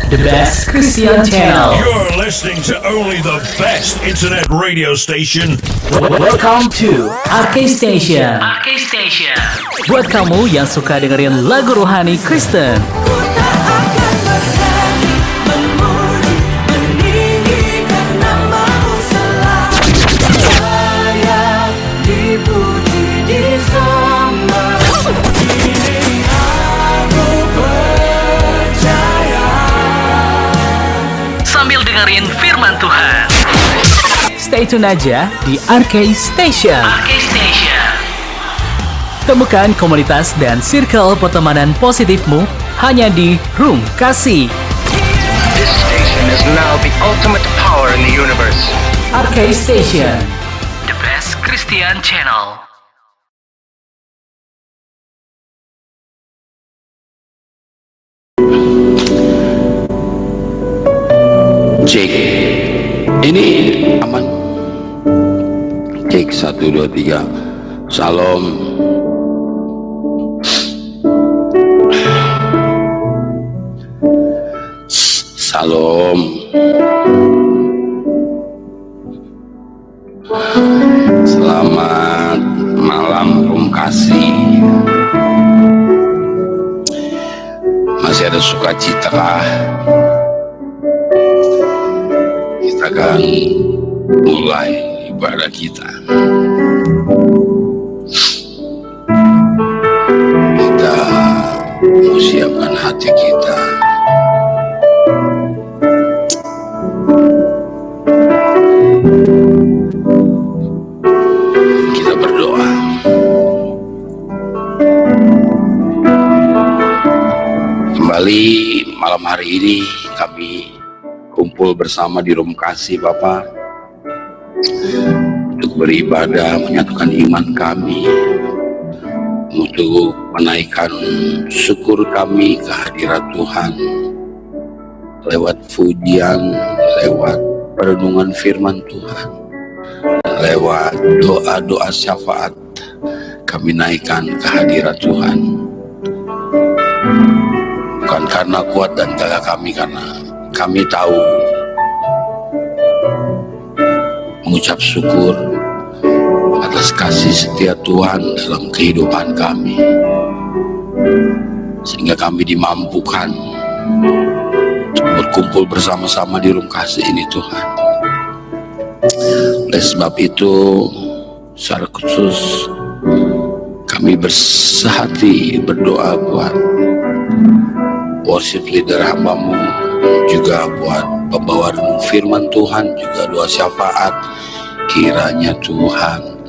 The best Christian channel. You're listening to only the best internet radio station. Welcome to Arcade Station. Arcade Station. Buat kamu yang suka dengerin lagu rohani Kristen. Sambil dengerin firman Tuhan. Stay tune aja di Arcade Station. Arcade Station. Temukan komunitas dan circle pertemanan positifmu hanya di Room Kasih. This station is now the ultimate power in the universe. Arcade Station. The best Christian channel. Cek, ini aman. Cek 1, 2, 3. Salam. Salam. Selamat malam Room Kasih. Masih ada sukacita kah? Kita akan mulai ibadah kita. Kita mau siapkan hati kita. Kita berdoa. Kembali malam hari ini kami kumpul bersama di Room Kasih Bapa untuk beribadah, menyatukan iman kami, untuk menaikkan syukur kami kehadirat Tuhan lewat pujian, lewat perenungan firman Tuhan, lewat doa-doa syafaat. Kami naikkan kehadirat Tuhan, bukan karena kuat dan gagah kami, karena kami tahu mengucap syukur atas kasih setia Tuhan dalam kehidupan kami, sehingga kami dimampukan berkumpul bersama-sama di Room Kasih ini Tuhan. Oleh sebab itu secara khusus kami bersehati berdoa buat worship leader hamba-Mu, juga buat pembawa renung firman Tuhan, juga doa syafaat. Kiranya Tuhan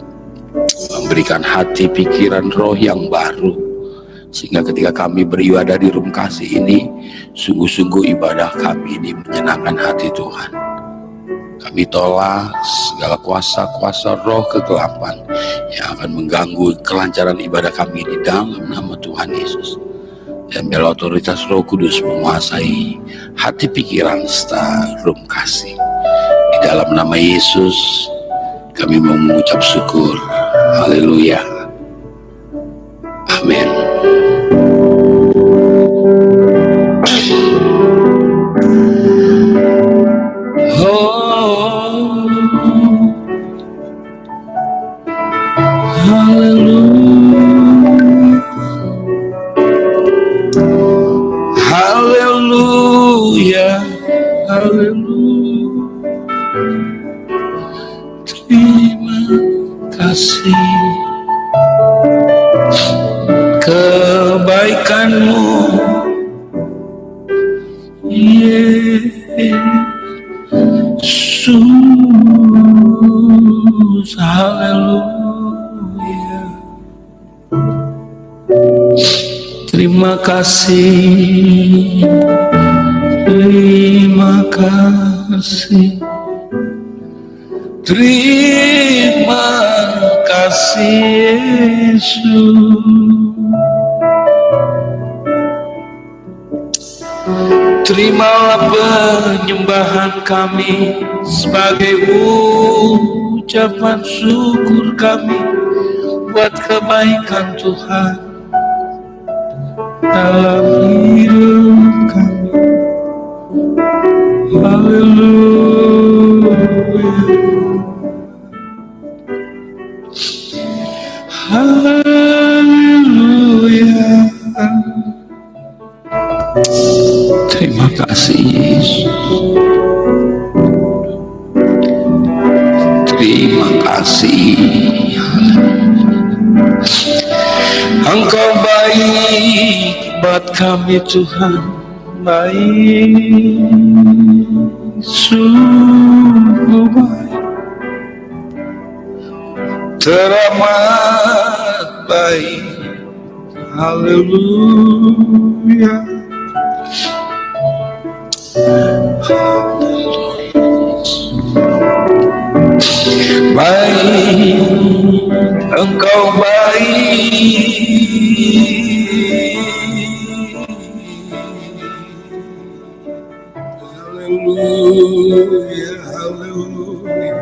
memberikan hati, pikiran, roh yang baru, sehingga ketika kami beribadah di Room Kasih ini, sungguh-sungguh ibadah kami ini menyenangkan hati Tuhan. Kami tolak segala kuasa-kuasa roh kegelapan yang akan mengganggu kelancaran ibadah kami di dalam nama Tuhan Yesus. Dan biar otoritas Roh Kudus menguasai hati pikiran serta Room Kasih. Di dalam nama Yesus kami mengucap syukur. Haleluya. Amin. Oh, haleluya. Haleluya, haleluya. Terima kasih kebaikan-Mu, Yesus. Haleluya. Terima kasih, terima kasih, terima kasih Yesus. Terimalah penyembahan kami sebagai ucapan syukur kami buat kebaikan Tuhan dalam hidup kami. Terima kasih Yesus. Terima kasih. Engkau baik buat kami Tuhan, baik, sungguh baik, teramat baik. Haleluya. Baik, Engkau baik. Haleluya, haleluya.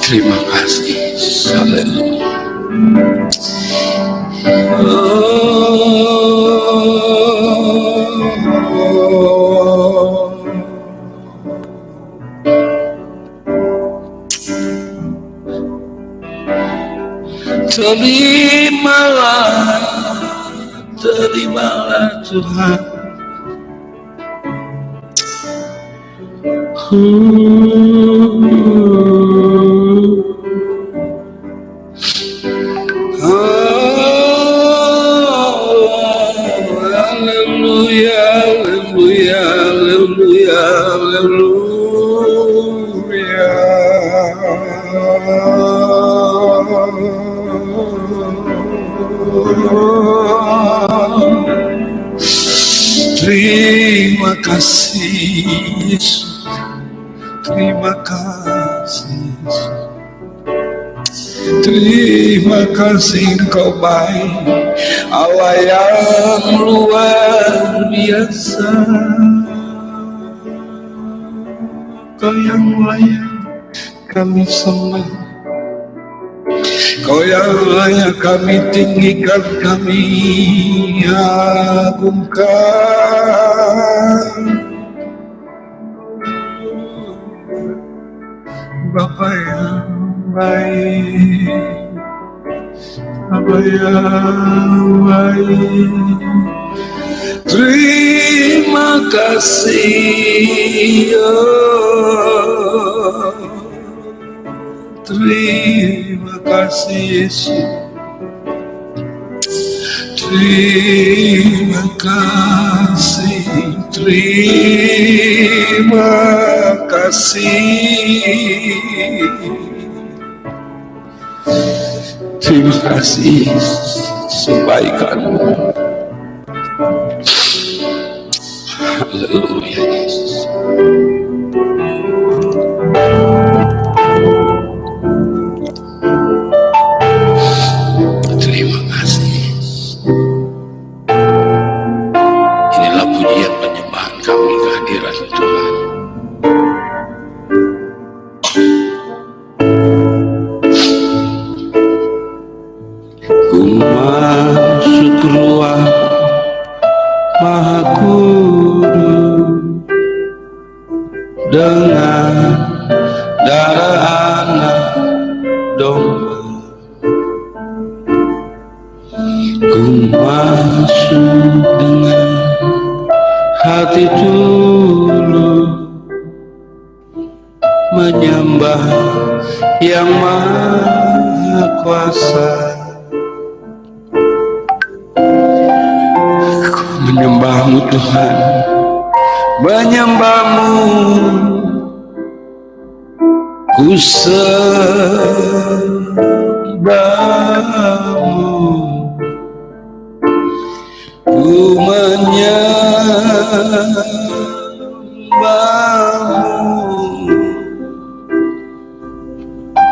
Terima kasih. Haleluya. Terimalah Tuhan. Haleluya, haleluya, haleluya, terima kasih Yesus, terima kasih Yesus. Terima kasih Engkau baik, Allah yang luar biasa. Kau yang layak kami sembah, Kau yang layak kami tinggikan, kami agungkan. Bapa yang baik, Bapa yang baik, terima kasih, oh, terima kasih Yesus, terima kasih, terima kasih. Terima kasih kebaikan-Mu. Haleluya Yesus. Terima kasih. Inilah pujian penyembahan kami kehadiran Tuhan. Masuk ruang Maha Kudus dengan darah anak domba. Ku masuk dengan hati tulus menyembah Yang Maha Kuasa. Menyembah-Mu Tuhan, menyembah-Mu, ku sembah-Mu, ku menyembah-Mu,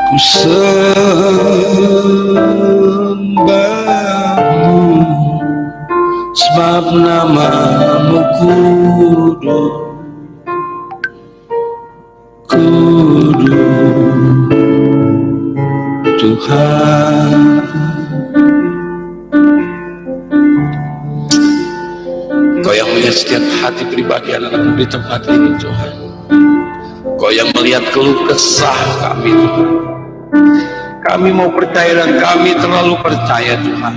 ku sembah-Mu. Sebab nama-Mu kudus, kudus Tuhan. Kau yang melihat setiap hati pribadi anak-anak di tempat ini Tuhan. Kau yang melihat keluh kesah kami Tuhan. Kami mau percaya dan kami terlalu percaya Tuhan.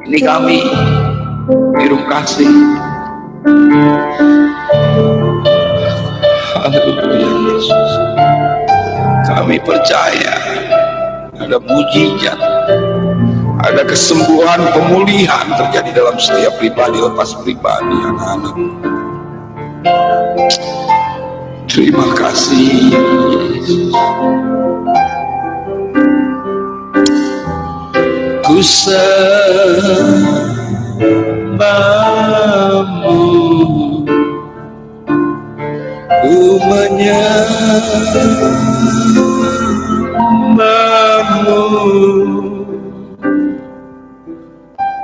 Ini kami kirim kasih. Haleluya Yesus. Kami percaya ada mujizat, ada kesembuhan, pemulihan terjadi dalam setiap pribadi lepas pribadi anak-anak. Terima kasih Yesus. Ku sembahmu, ku menyembahmu,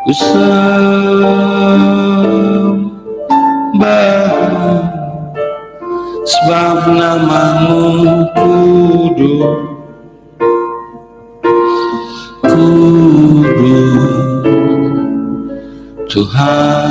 ku sembahmu, sebab namamu kudus, kudus Tuhan.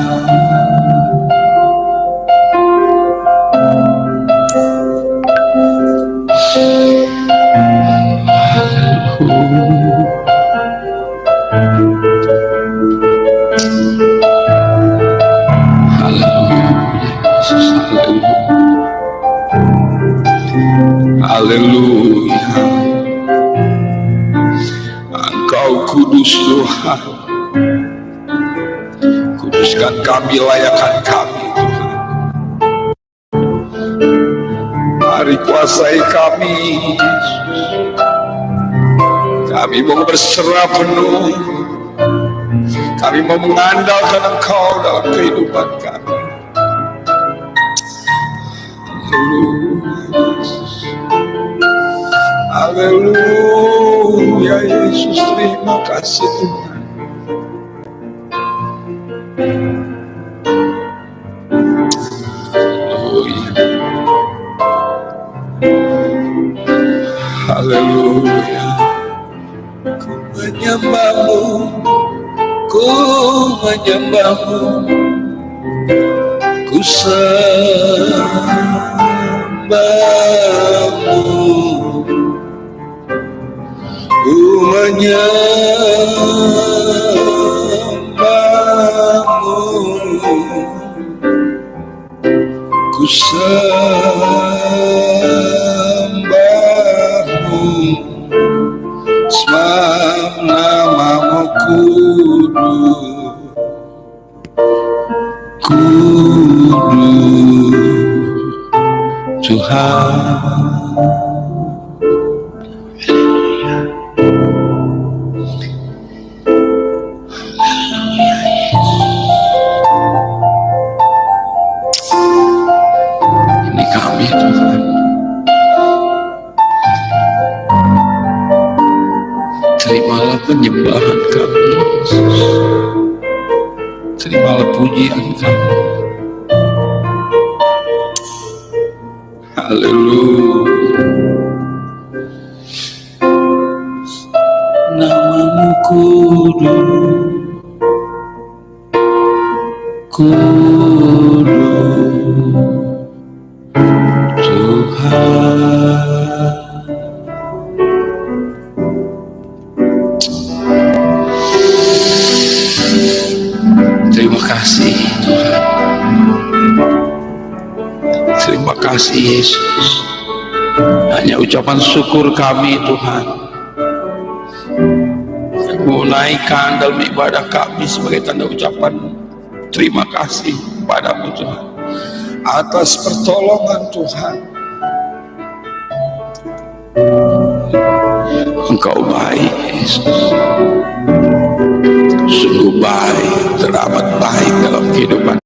Haleluya. Engkau kudus Tuhan. Kuduskan kami, layakkan kami Tuhan. Mari kuasai kami Yesus. Kami mau berserah penuh. Kami mau mengandalkan Engkau dalam kehidupan kami. Haleluya Yesus, terima kasih Tuhan. Haleluya. Ku menyembahmu, ku menyembahmu, ku sembahmu, ku menyembahmu, ku sembahmu, sebab namamu kudus, kudus Tuhan. Ini kami Tuhan. Terimalah penyembahan kami Yesus. Terimalah pujian kami. Haleluya. Namamu kudus, kudus Tuhan. Terima kasih Tuhan. Terima kasih Yesus. Hanya ucapan syukur kami Tuhan, menaikkan dalam ibadah kami sebagai tanda ucapan terima kasih padamu Tuhan atas pertolongan Tuhan. Engkau baik Yesus, sungguh baik, teramat baik dalam kehidupan.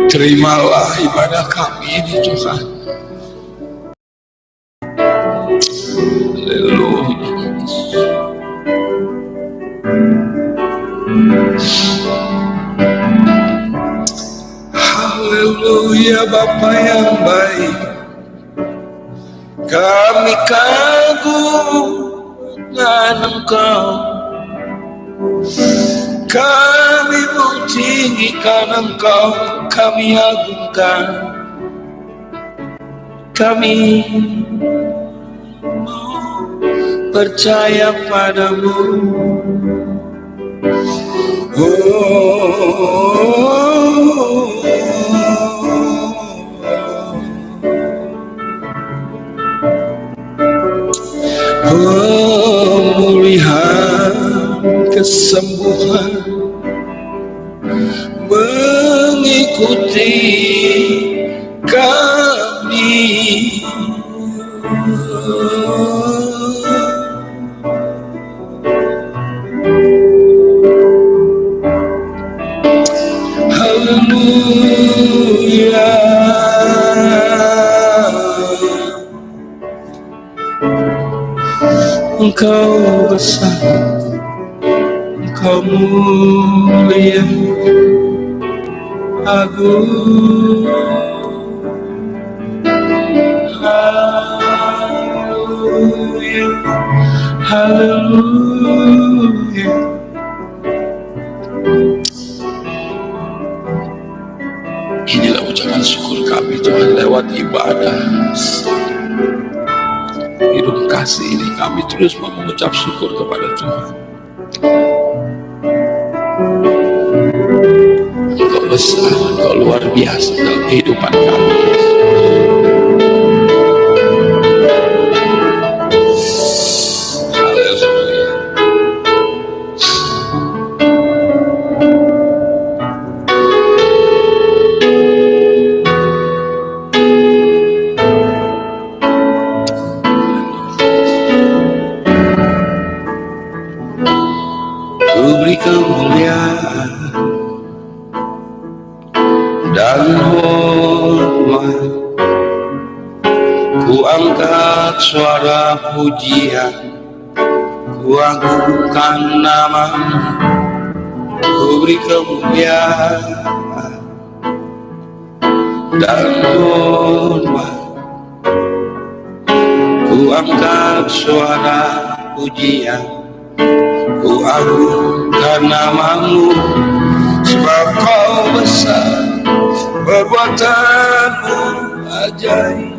Terimalah ibadah kami ini Tuhan. Haleluya. Haleluya Bapa yang baik, kami kagum dengan Engkau, kami mentinggikan Engkau, kami agungkan, kami percaya padamu. Pemulihan, kesembuhan mengikuti kami. Haleluya. Engkau besar, Engkau mulia, agung. Haleluya, haleluya. Inilah ucapan syukur kami Tuhan lewat ibadah. Hidup kasih ini kami terus mengucap syukur kepada Tuhan. Engkau besar, Engkau luar biasa dalam kehidupan kami. Ku beri kemuliaan dan hormat, ku angkat suara pujian, ku agungkan nama-Mu. Ku beri kemuliaan dan hormat, ku angkat suara pujian, ku agungkan nama-Mu, sebab Kau besar, perbuatan-Mu ajaib,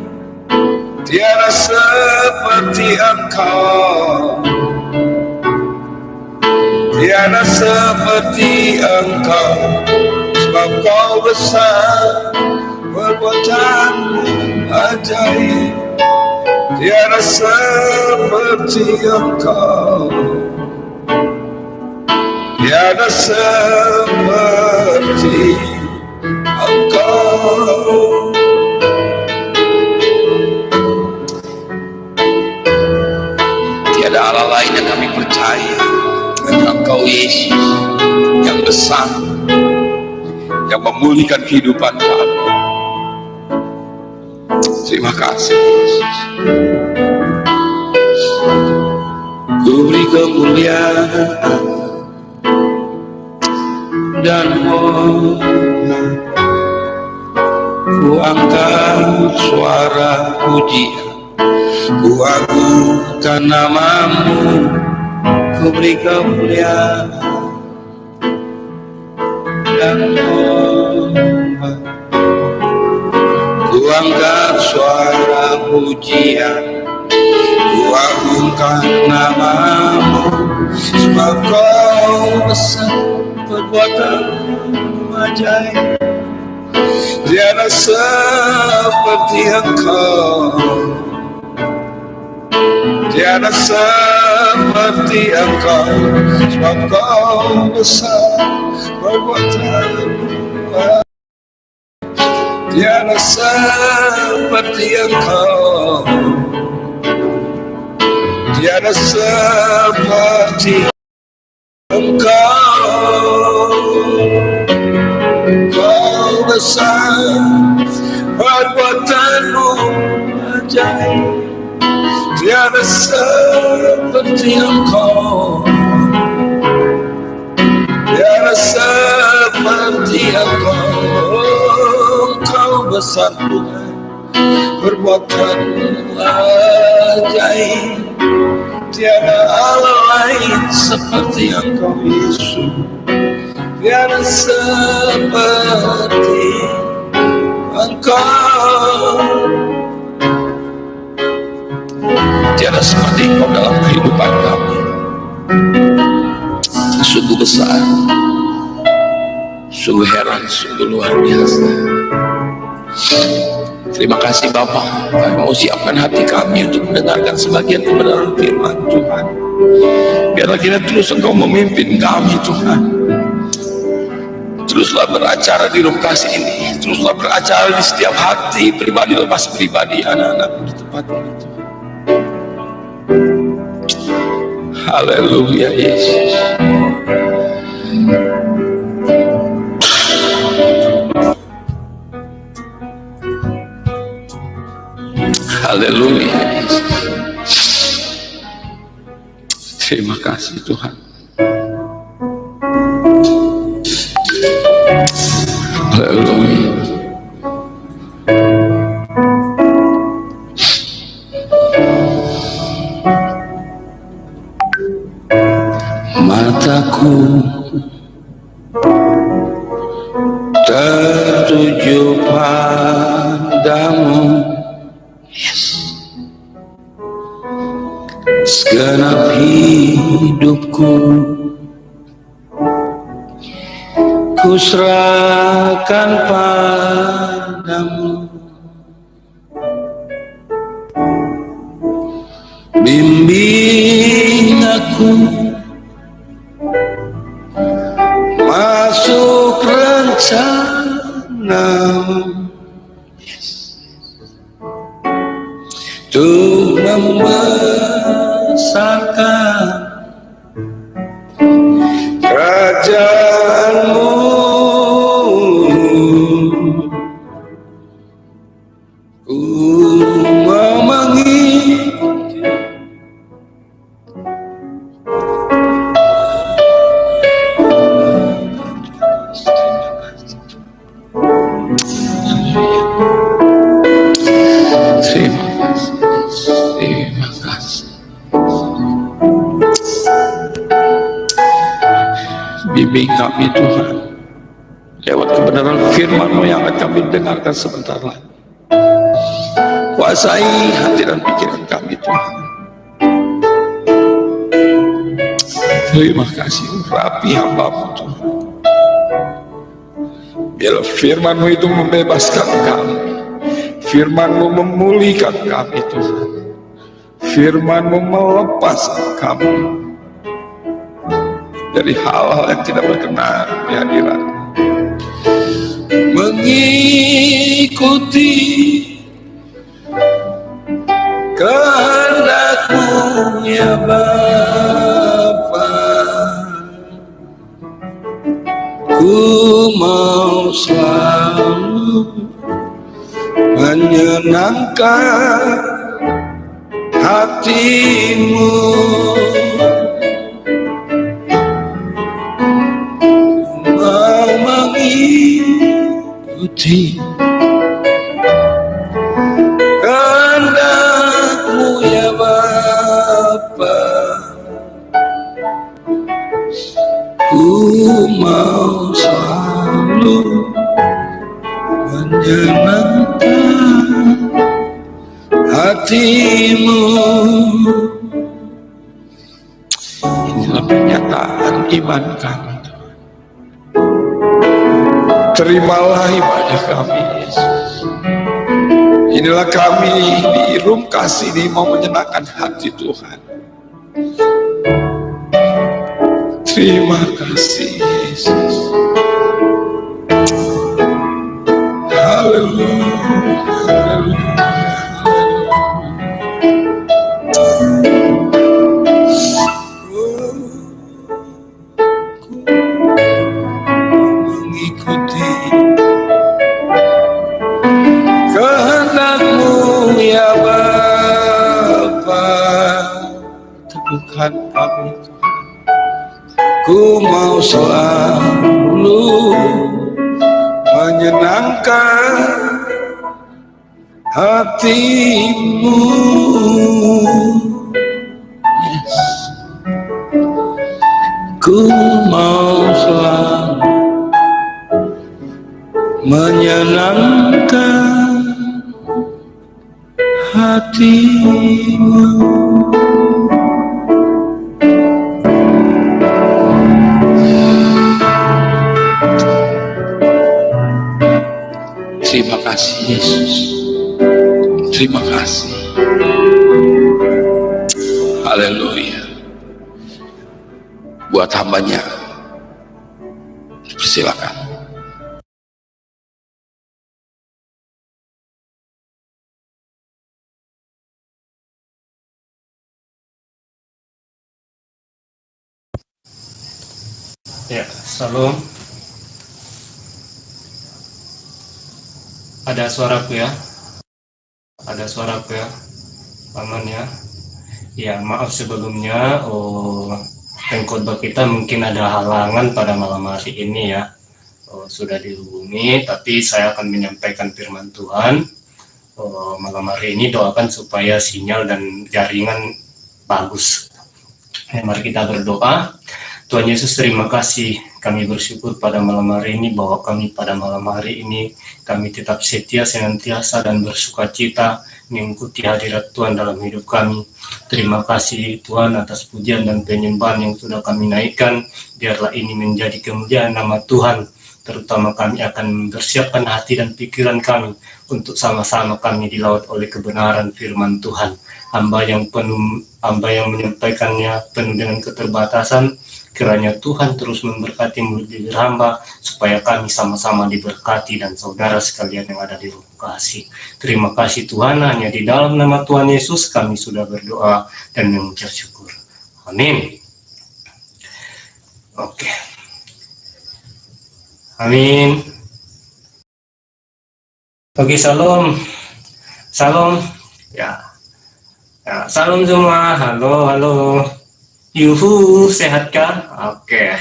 tiada seperti Engkau, tiada seperti Engkau, sebab Kau besar, perbuatan-Mu ajaib, tiada seperti Engkau, tiada seperti Engkau. Tiada Allah lain yang kami percaya, hanya Engkau Yesus yang besar, yang memulihkan kehidupan kami. Terima kasih Yesus. Ku beri kemuliaan dan hormat, ku angkat suara pujian, ku agungkan nama-Mu, ku beri kemuliaan dan hormat, ku angkat suara pujian, ku agungkan nama-Mu, sebab Kau besar, perbuatan-Mu ajaib, tiada seperti Engkau, tiada seperti Engkau, sebab Kau besar, perbuatan-Mu ajaib, tiada seperti Engkau, tiada seperti Engkau. Kau besar, perbuatan-Mu ajaib, tiada seperti Engkau, tiada seperti Engkau. Kau besar Tuhan, perbuatan-Mu ajaib, tiada Allah lain seperti Engkau Yesus, tiada seperti Engkau, tiada seperti Engkau dalam kehidupan besar, sungguh heran, sungguh luar biasa. Terima kasih Bapak, kami mau siapkan hati kami untuk mendengarkan sebagian kebenaran firman Tuhan. Biarlah kita terus Engkau memimpin kami Tuhan. Teruslah beracara di room kasih ini, teruslah beracara di setiap hati pribadi lepas pribadi anak-anak di tempat ini Tuhan. Haleluya Yesus. Haleluya Yesus. Terima kasih Tuhan. Haleluya. Mataku tertuju padamu, segenap hidupku ku serahkan padamu. Bimbing aku masuk rencanamu, untuk membesarkan kerajaanmu. Ku mengikuti terima kasih. Bimbing kami Tuhan lewat kebenaran firman-Mu yang akan kami dengarkan sebentar lagi. Kuasai hati dan pikiran kami Tuhan. Terima kasih, rapi hamba-Mu Tuhan. Biarlah firman-Mu itu membebaskan kami, firman-Mu memulihkan kami Tuhan, firman-Mu melepaskan kami dari hal-hal yang tidak berkenan di hadirat-Mu. Mengikuti kehendak-Mu ya Bapa, ku mau selalu menyenangkan hati-Mu. Ku mau mengikuti kehendak-Mu ya Bapa, ku mau selalu menyenangkan hati-Mu. Inilah pernyataan iman kami Tuhan. Terimalah ibadah kami Yesus. Inilah kami di room kasih ini mau menyenangkan hati Tuhan. Terima kasih Yesus. Haleluya, haleluya. Mengikuti kehendak-Mu ya Bapa, teguhkan kami Tuhan. Ku mau selalu menyenangkan hati-Mu. Yes. Ku mau selalu menyenangkan hati-Mu. kasih Yesus. Terima kasih. Haleluya. Buat hambanya, silakan. Ya, salam. Ada suaraku ya? Ada suaraku ya? Aman ya? Ya, maaf sebelumnya, pengkhotbah kita mungkin ada halangan pada malam hari ini ya. Sudah dihubungi, tapi saya akan menyampaikan firman Tuhan. Malam hari ini doakan supaya sinyal dan jaringan bagus. Mari kita berdoa. Tuhan Yesus, terima kasih. Kami bersyukur pada malam hari ini bahwa kami pada malam hari ini kami tetap setia senantiasa dan bersuka cita mengikuti hadirat Tuhan dalam hidup kami. Terima kasih Tuhan atas pujian dan penyembahan yang sudah kami naikkan. Biarlah ini menjadi kemuliaan nama Tuhan. Terutama kami akan mempersiapkan hati dan pikiran kami untuk sama-sama kami dilaut oleh kebenaran firman Tuhan. Hamba yang menyampaikannya penuh dengan keterbatasan. Kiranya Tuhan terus memberkati mulut bibir hamba, supaya kami sama-sama diberkati dan saudara sekalian yang ada di lokasi. Terima kasih Tuhan, hanya di dalam nama Tuhan Yesus kami sudah berdoa dan mengucap syukur. Amin. Oke. Amin. Oke, salam. Salam. Ya, salam semua. Halo. Yuhu, sehatkah? Oke.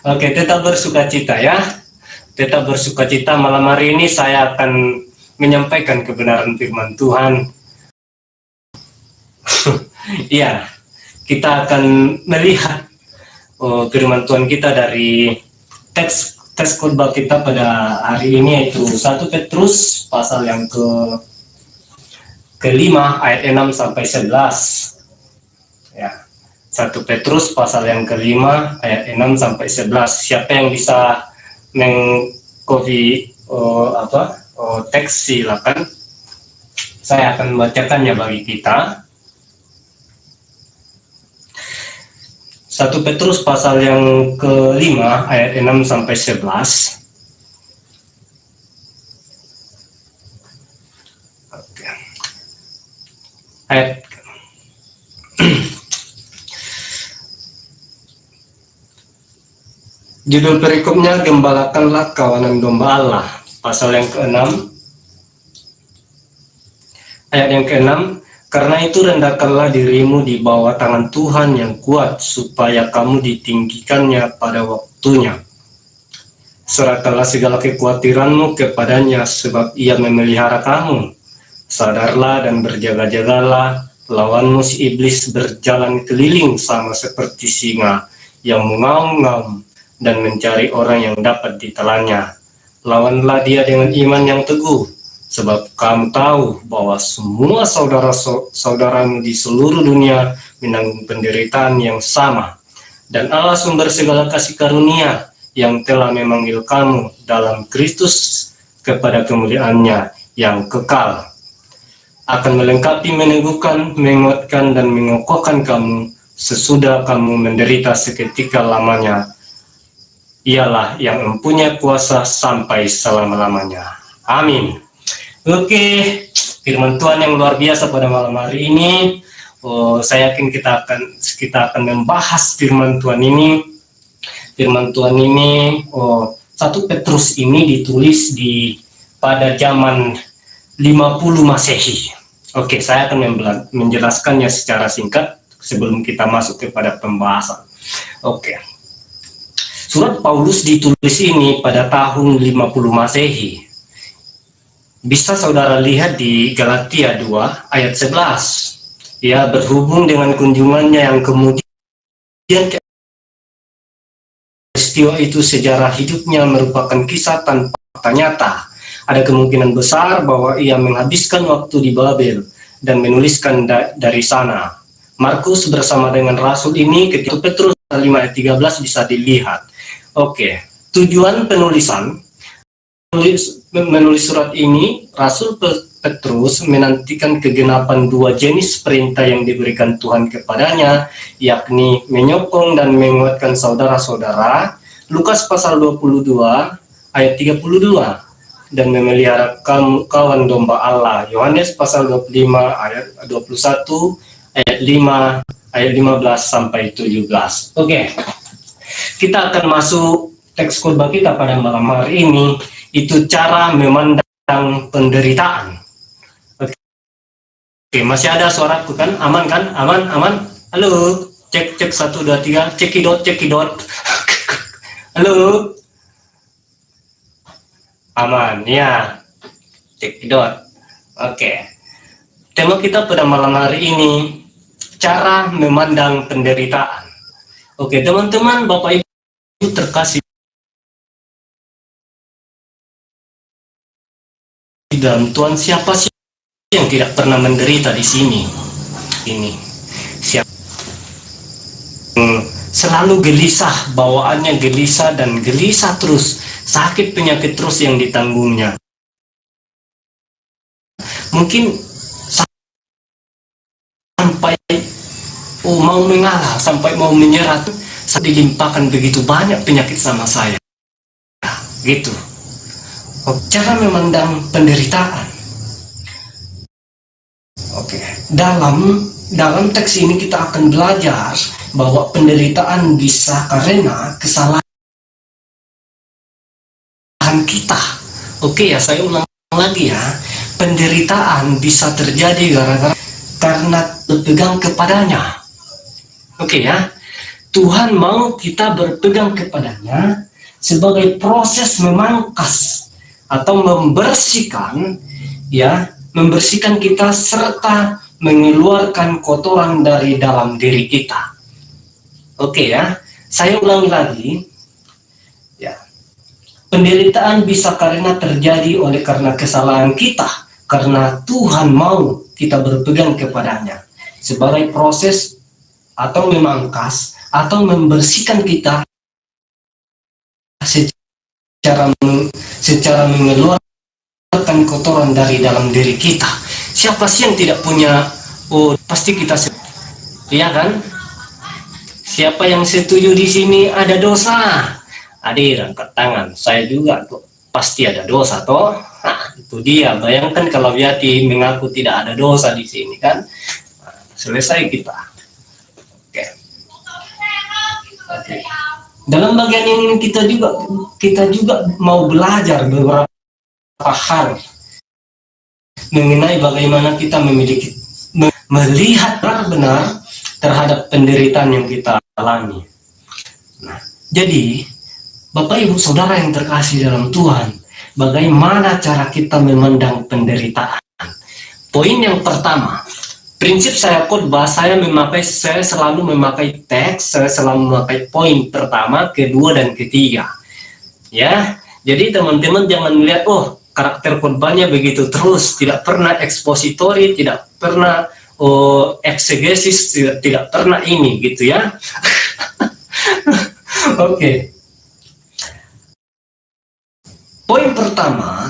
Oke, tetap bersuka cita ya. Tetap bersuka cita. Malam hari ini saya akan menyampaikan kebenaran firman Tuhan. Iya, kita akan melihat firman Tuhan kita dari teks khotbah kita pada hari ini, yaitu 1 Petrus pasal yang ke-5 ayat 6 sampai 11. Ya. 1 Petrus pasal yang ke-5 ayat 6 sampai 11. Siapa yang bisa mengcopy teks silakan. Saya akan membacakannya bagi kita. 1 Petrus pasal yang ke-5 ayat 6 sampai 11. Oke. Ayat judul perikopnya, gembalakanlah kawanan domba Allah. Pasal yang ke-6 ayat yang ke-6. Karena itu rendahkanlah dirimu di bawah tangan Tuhan yang kuat, supaya kamu ditinggikannya pada waktunya. Serahkanlah segala kekhawatiranmu kepadanya, sebab ia memelihara kamu. Sadarlah dan berjaga-jagalah, lawanmu si iblis berjalan keliling sama seperti singa yang mengaum-ngaum dan mencari orang yang dapat ditelannya. Lawanlah dia dengan iman yang teguh, sebab kamu tahu bahwa semua saudara-saudaramu di seluruh dunia menanggung penderitaan yang sama. Dan Allah sumber segala kasih karunia yang telah memanggil kamu dalam Kristus kepada kemuliaannya yang kekal, akan melengkapi, meneguhkan, menguatkan, dan mengokohkan kamu sesudah kamu menderita seketika lamanya. Ialah yang mempunyai kuasa sampai selama-lamanya. Amin. Oke, firman Tuhan yang luar biasa pada malam hari ini. Saya yakin kita akan membahas firman Tuhan ini. Firman Tuhan ini, 1 Petrus ini ditulis pada zaman 50 Masehi. Oke, saya akan menjelaskannya secara singkat sebelum kita masuk kepada pembahasan. Oke. Surat Paulus ditulis ini pada tahun 50 Masehi. Bisa saudara lihat di Galatia 2 ayat 11. Ya, berhubung dengan kunjungannya yang kemudian peristiwa itu, sejarah hidupnya merupakan kisah tanpa fakta nyata. Ada kemungkinan besar bahwa ia menghabiskan waktu di Babel dan menuliskan dari sana. Markus bersama dengan rasul ini ketika Petrus 5 ayat 13 bisa dilihat. Oke, tujuan penulisan menulis surat ini, Rasul Petrus menantikan kegenapan dua jenis perintah yang diberikan Tuhan kepadanya, yakni menyokong dan menguatkan saudara-saudara, Lukas pasal 22 ayat 32, dan memelihara kawan domba Allah, Yohanes pasal 25 ayat 21, ayat 5, ayat 15 sampai 17. Oke. Kita akan masuk teks khotbah kita pada malam hari ini, itu cara memandang penderitaan. Oke, masih ada suaraku kan? Aman kan? Aman, aman. Halo, cek 1 2 3, cekidot. Halo. Aman, ya. Cekidot. Oke. Tema kita pada malam hari ini, cara memandang penderitaan. Oke, teman-teman, Bapak Ibu terkasih dalam Tuhan, siapa sih yang tidak pernah menderita di sini? Ini siapa? Selalu gelisah, bawaannya gelisah dan gelisah terus, sakit penyakit terus yang ditanggungnya. Mungkin sampai mau mengalah, sampai mau menyerah, saya dilimpahkan begitu banyak penyakit sama saya. Gitu. Cara memandang penderitaan. Oke, dalam teks ini kita akan belajar bahwa penderitaan bisa karena kesalahan kita. Oke ya, saya ulang lagi ya. Penderitaan bisa terjadi karena berpegang kepadanya. Oke ya, Tuhan mau kita berpegang kepadanya sebagai proses memangkas atau membersihkan, ya, membersihkan kita serta mengeluarkan kotoran dari dalam diri kita. Oke ya, saya ulangi lagi. Ya, penderitaan bisa karena terjadi karena kesalahan kita, karena Tuhan mau kita berpegang kepadanya sebagai proses atau memangkas atau membersihkan kita secara mengeluarkan kotoran dari dalam diri kita. Siapa sih yang tidak punya? Oh, pasti kita, iya kan? Siapa yang setuju di sini ada dosa? Hadir, angkat tangan. Saya juga tuh pasti ada dosa toh. Nah, itu dia. Bayangkan kalau Yati mengaku tidak ada dosa di sini kan? Nah, selesai kita. Oke. Oke. Dalam bagian ini kita juga mau belajar beberapa hal mengenai bagaimana kita melihat benar terhadap penderitaan yang kita alami. Nah, jadi Bapak Ibu Saudara yang terkasih dalam Tuhan, bagaimana cara kita memandang penderitaan? Poin yang pertama, prinsip saya khotbah, saya selalu memakai teks, saya selalu memakai poin pertama, kedua, dan ketiga. Ya, jadi teman-teman jangan melihat, oh karakter khotbahnya begitu terus, tidak pernah ekspositori, tidak pernah eksegesis, tidak pernah ini gitu ya. Oke. Poin pertama,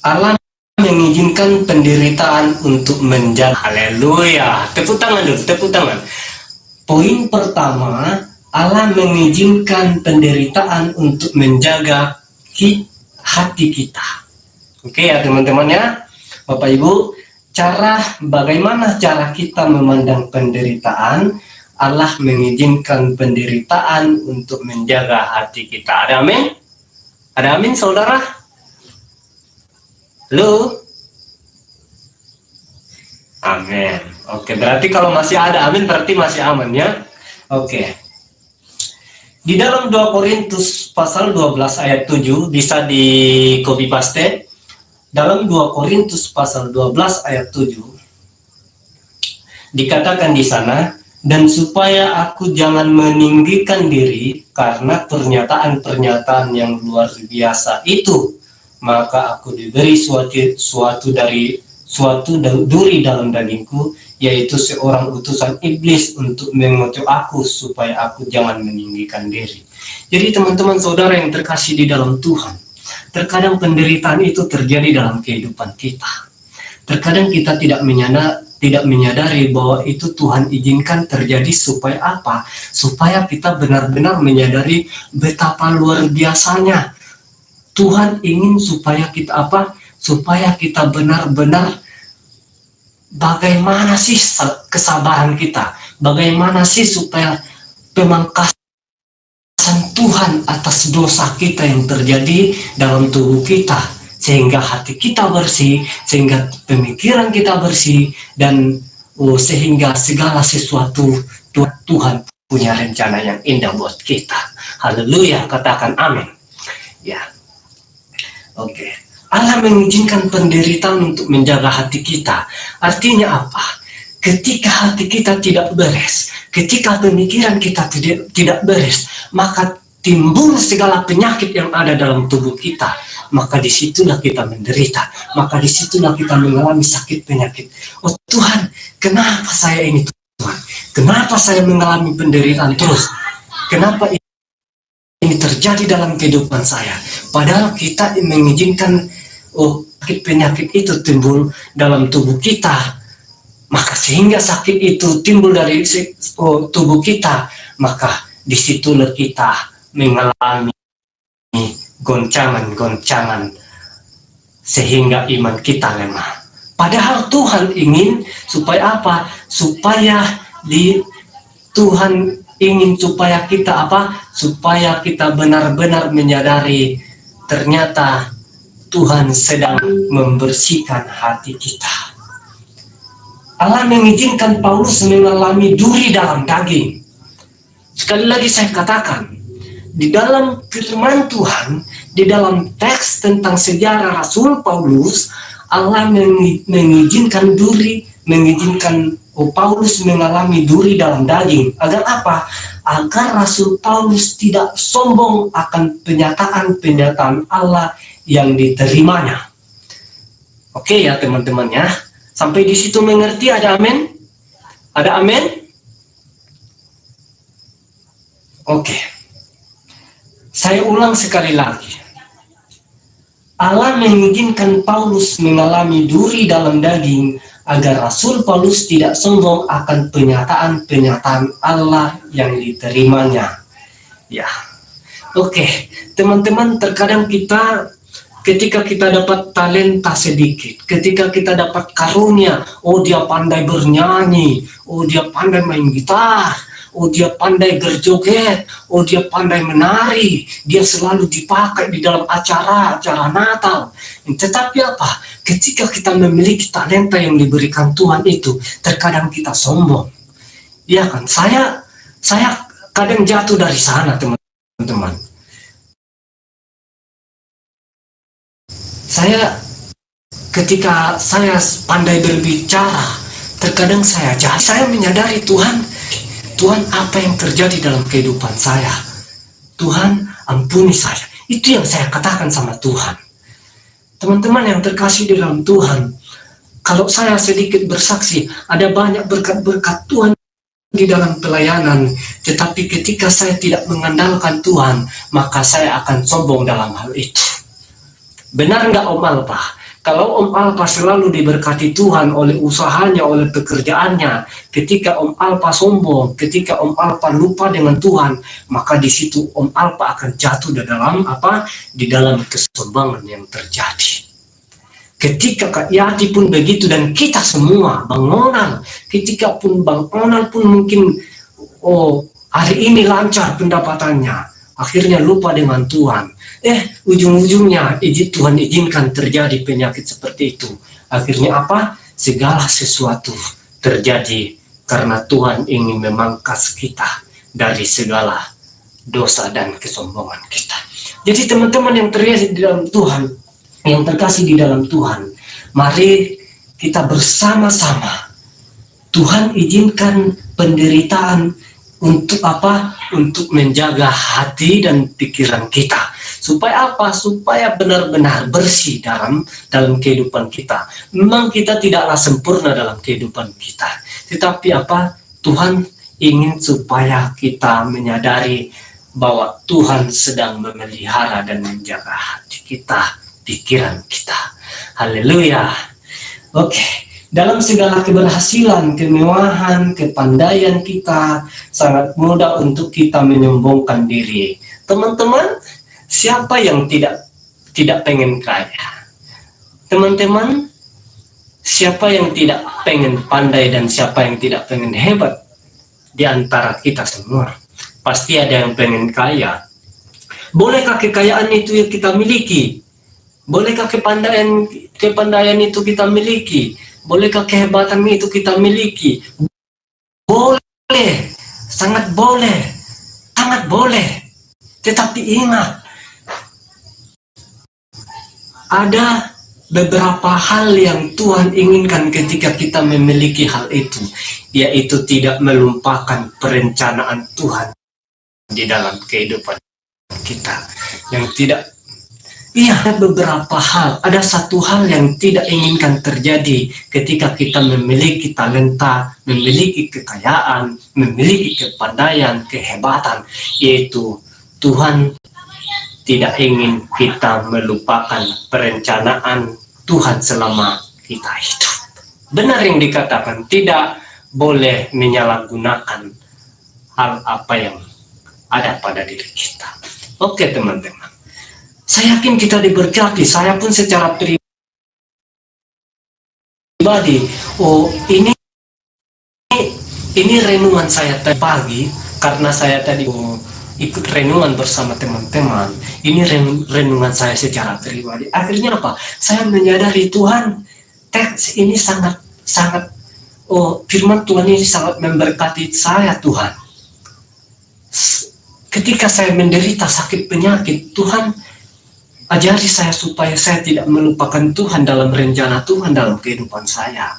Allah mengizinkan penderitaan untuk menjaga. Haleluya. Tepuk tangan dulu, tepuk tangan. Poin pertama, Allah mengizinkan penderitaan untuk menjaga hati kita. Oke ya teman-teman ya. Bapak Ibu, bagaimana cara kita memandang penderitaan? Allah mengizinkan penderitaan untuk menjaga hati kita. Ada amin? Ada amin saudara? Halo? Amin. Oke, berarti kalau masih ada amin berarti masih aman ya. Oke. Di dalam 2 Korintus pasal 12 ayat 7 bisa di copy paste. Dalam 2 Korintus pasal 12 ayat 7 dikatakan di sana, dan supaya aku jangan meninggikan diri karena pernyataan-pernyataan yang luar biasa itu, maka aku diberi suatu duri dalam dagingku, yaitu seorang utusan iblis untuk mengutuk aku supaya aku jangan meninggikan diri. Jadi teman-teman saudara yang terkasih di dalam Tuhan, terkadang penderitaan itu terjadi dalam kehidupan kita. Terkadang kita tidak menyadari bahwa itu Tuhan izinkan terjadi supaya apa? Supaya kita benar-benar menyadari betapa luar biasanya. Tuhan ingin supaya kita apa? Supaya kita benar-benar bagaimana sih kesabaran kita? Bagaimana sih supaya pemangkasan Tuhan atas dosa kita yang terjadi dalam tubuh kita, sehingga hati kita bersih, sehingga pemikiran kita bersih, dan sehingga segala sesuatu Tuhan punya rencana yang indah buat kita. Haleluya, katakan amin. Ya, oke. Allah mengizinkan penderitaan untuk menjaga hati kita. Artinya apa? Ketika hati kita tidak beres, ketika pemikiran kita tidak beres, maka timbul segala penyakit yang ada dalam tubuh kita. Maka disitulah kita menderita, maka disitulah kita mengalami sakit penyakit. Oh Tuhan, kenapa saya ini Tuhan? Kenapa saya mengalami penderitaan terus? Kenapa ini terjadi dalam kehidupan saya? Padahal kita mengizinkan sakit penyakit itu timbul dalam tubuh kita. Maka sehingga sakit itu timbul dari tubuh kita, maka disitulah kita mengalami goncangan-goncangan sehingga iman kita lemah. Padahal Tuhan ingin supaya apa? Supaya Tuhan ingin supaya kita apa? Supaya kita benar-benar menyadari ternyata Tuhan sedang membersihkan hati kita. Allah mengizinkan Paulus mengalami duri dalam daging. Sekali lagi saya katakan, di dalam firman Tuhan, di dalam teks tentang sejarah Rasul Paulus, Allah mengizinkan Paulus mengalami duri dalam daging. Agar apa? Agar Rasul Paulus tidak sombong akan penyataan Allah yang diterimanya. Oke ya teman-teman ya. Sampai di situ mengerti, ada amin? Ada amin? Oke. Saya ulang sekali lagi. Allah mengizinkan Paulus mengalami duri dalam daging agar Rasul Paulus tidak sombong akan penyataan Allah yang diterimanya. Ya. Oke, teman-teman, terkadang ketika kita dapat talenta sedikit, ketika kita dapat karunia, oh dia pandai bernyanyi, oh dia pandai main gitar, oh dia pandai berjoget, oh dia pandai menari, dia selalu dipakai di dalam acara-acara Natal. Tetapi apa? Ketika kita memiliki talenta yang diberikan Tuhan itu, terkadang kita sombong. Ya kan? Saya kadang jatuh dari sana, teman-teman. Ketika saya pandai berbicara, terkadang saya menyadari Tuhan apa yang terjadi dalam kehidupan saya. Tuhan ampuni saya. Itu yang saya katakan sama Tuhan. Teman-teman yang terkasih di dalam Tuhan, kalau saya sedikit bersaksi, ada banyak berkat-berkat Tuhan di dalam pelayanan, tetapi ketika saya tidak mengandalkan Tuhan, maka saya akan sombong dalam hal itu. Benar nggak Om Alpa? Kalau Om Alpa selalu diberkati Tuhan oleh usahanya, oleh pekerjaannya, ketika Om Alpa sombong, ketika Om Alpa lupa dengan Tuhan, maka di situ Om Alpa akan jatuh di dalam kesombongan yang terjadi. Ketika Kak Yati pun begitu, dan kita semua, Bang Onal, ketika pun Bang Onal pun mungkin hari ini lancar pendapatannya, akhirnya lupa dengan Tuhan. Ujung-ujungnya Tuhan izinkan terjadi penyakit seperti itu. Akhirnya apa? Segala sesuatu terjadi karena Tuhan ingin memangkas kita dari segala dosa dan kesombongan kita. Jadi teman-teman yang terkasih di dalam Tuhan, yang terkasih di dalam Tuhan, mari kita bersama-sama. Tuhan izinkan penderitaan untuk apa? Untuk menjaga hati dan pikiran kita. Supaya apa? Supaya benar-benar bersih dalam kehidupan kita. Memang kita tidaklah sempurna dalam kehidupan kita. Tetapi apa? Tuhan ingin supaya kita menyadari bahwa Tuhan sedang memelihara dan menjaga hati kita, pikiran kita. Haleluya. Oke, dalam segala keberhasilan, kemewahan, kepandaian kita, sangat mudah untuk kita menyombongkan diri. Teman-teman, siapa yang tidak pengen kaya? Teman-teman, siapa yang tidak pengen pandai dan siapa yang tidak pengen hebat? Di antara kita semua pasti ada yang pengen kaya. Bolehkah kekayaan itu yang kita miliki? Bolehkah kepandaian itu kita miliki? Bolehkah kehebatan itu kita miliki? Boleh, sangat boleh, sangat boleh. Tetapi ingat, ada beberapa hal yang Tuhan inginkan ketika kita memiliki hal itu, yaitu tidak melupakan perencanaan Tuhan di dalam kehidupan kita. Yang tidak, ada beberapa hal, ada satu hal yang tidak inginkan terjadi ketika kita memiliki talenta, memiliki kekayaan, memiliki kepandaian, kehebatan, yaitu Tuhan tidak ingin kita melupakan perencanaan Tuhan selama kita hidup. Benar yang dikatakan, tidak boleh menyalahgunakan hal apa yang ada pada diri kita. Oke teman-teman, saya yakin kita diberkati. Saya pun secara pribadi, ini renungan saya tadi pagi, karena saya tadi ikut renungan bersama teman-teman. Ini renungan saya secara pribadi. Akhirnya apa? Saya menyadari Tuhan, teks ini sangat firman Tuhan ini sangat memberkati saya, Tuhan. Ketika saya menderita sakit penyakit, Tuhan ajari saya supaya saya tidak melupakan Tuhan dalam rencana Tuhan dalam kehidupan saya.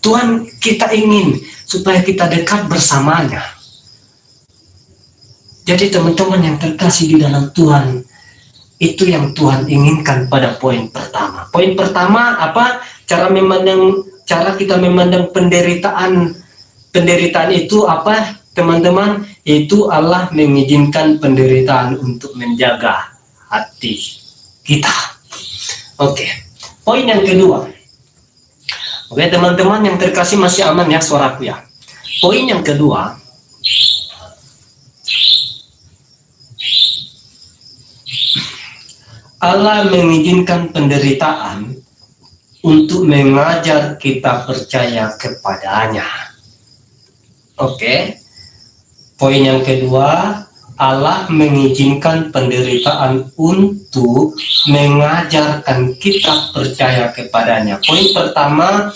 Tuhan, kita ingin supaya kita dekat bersamanya. Jadi teman-teman yang terkasih di dalam Tuhan, itu yang Tuhan inginkan pada poin pertama. Poin pertama apa? Cara kita memandang penderitaan itu apa? Teman-teman, itu Allah mengizinkan penderitaan untuk menjaga hati kita. Oke, poin yang kedua. Oke, teman-teman yang terkasih, masih aman ya suaraku ya. Poin yang kedua, Allah mengizinkan penderitaan untuk mengajar kita percaya kepadanya. Oke. Poin yang kedua, Allah mengizinkan penderitaan untuk mengajarkan kita percaya kepadanya. Poin pertama,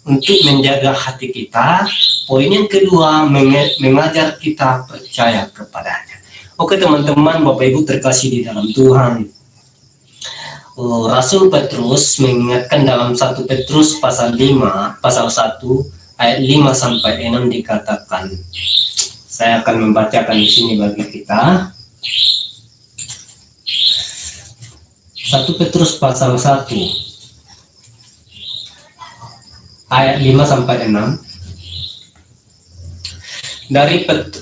untuk menjaga hati kita. Poin yang kedua, mengajar kita percaya kepadanya. Oke teman-teman, Bapak Ibu terkasih di dalam Tuhan. Rasul Petrus mengingatkan dalam 1 Petrus pasal 1 ayat 5 sampai 6 dikatakan. Saya akan membacakan di sini bagi kita. 1 Petrus pasal 1 ayat 5 sampai 6.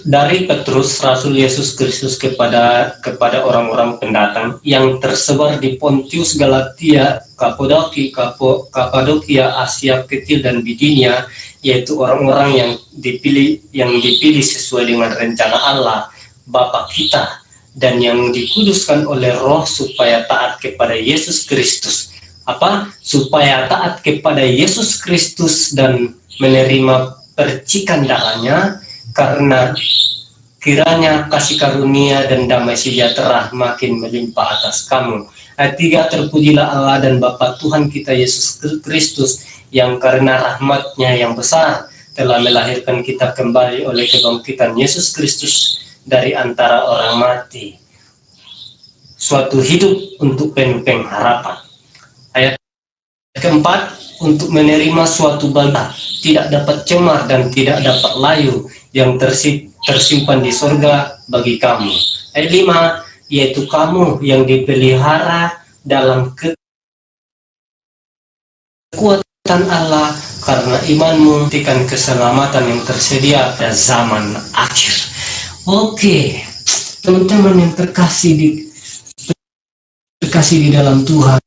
Dari Petrus, Rasul Yesus Kristus kepada orang-orang pendatang yang tersebar di Pontius, Galatia, Kapadokia, Asia Kecil dan Bitinia, yaitu orang-orang yang dipilih sesuai dengan rencana Allah Bapa kita, dan yang dikuduskan oleh Roh supaya taat kepada Yesus Kristus. Supaya taat kepada Yesus Kristus dan menerima percikan darahnya, karena kiranya kasih karunia dan damai sejahtera makin melimpah atas kamu. Ayat 3, terpujilah Allah dan Bapa Tuhan kita Yesus Kristus, yang karena rahmat-Nya yang besar telah melahirkan kita kembali oleh kebangkitan Yesus Kristus dari antara orang mati, suatu hidup untuk pengharapan. Ayat keempat, untuk menerima suatu bala tidak dapat cemar dan tidak dapat layu yang tersimpan di surga bagi kamu. Ayat 5, yaitu kamu yang dipelihara dalam kekuatan Allah karena imanmu, buktikan keselamatan yang tersedia pada zaman akhir. Oke, teman-teman yang terkasih di terkasih di dalam Tuhan,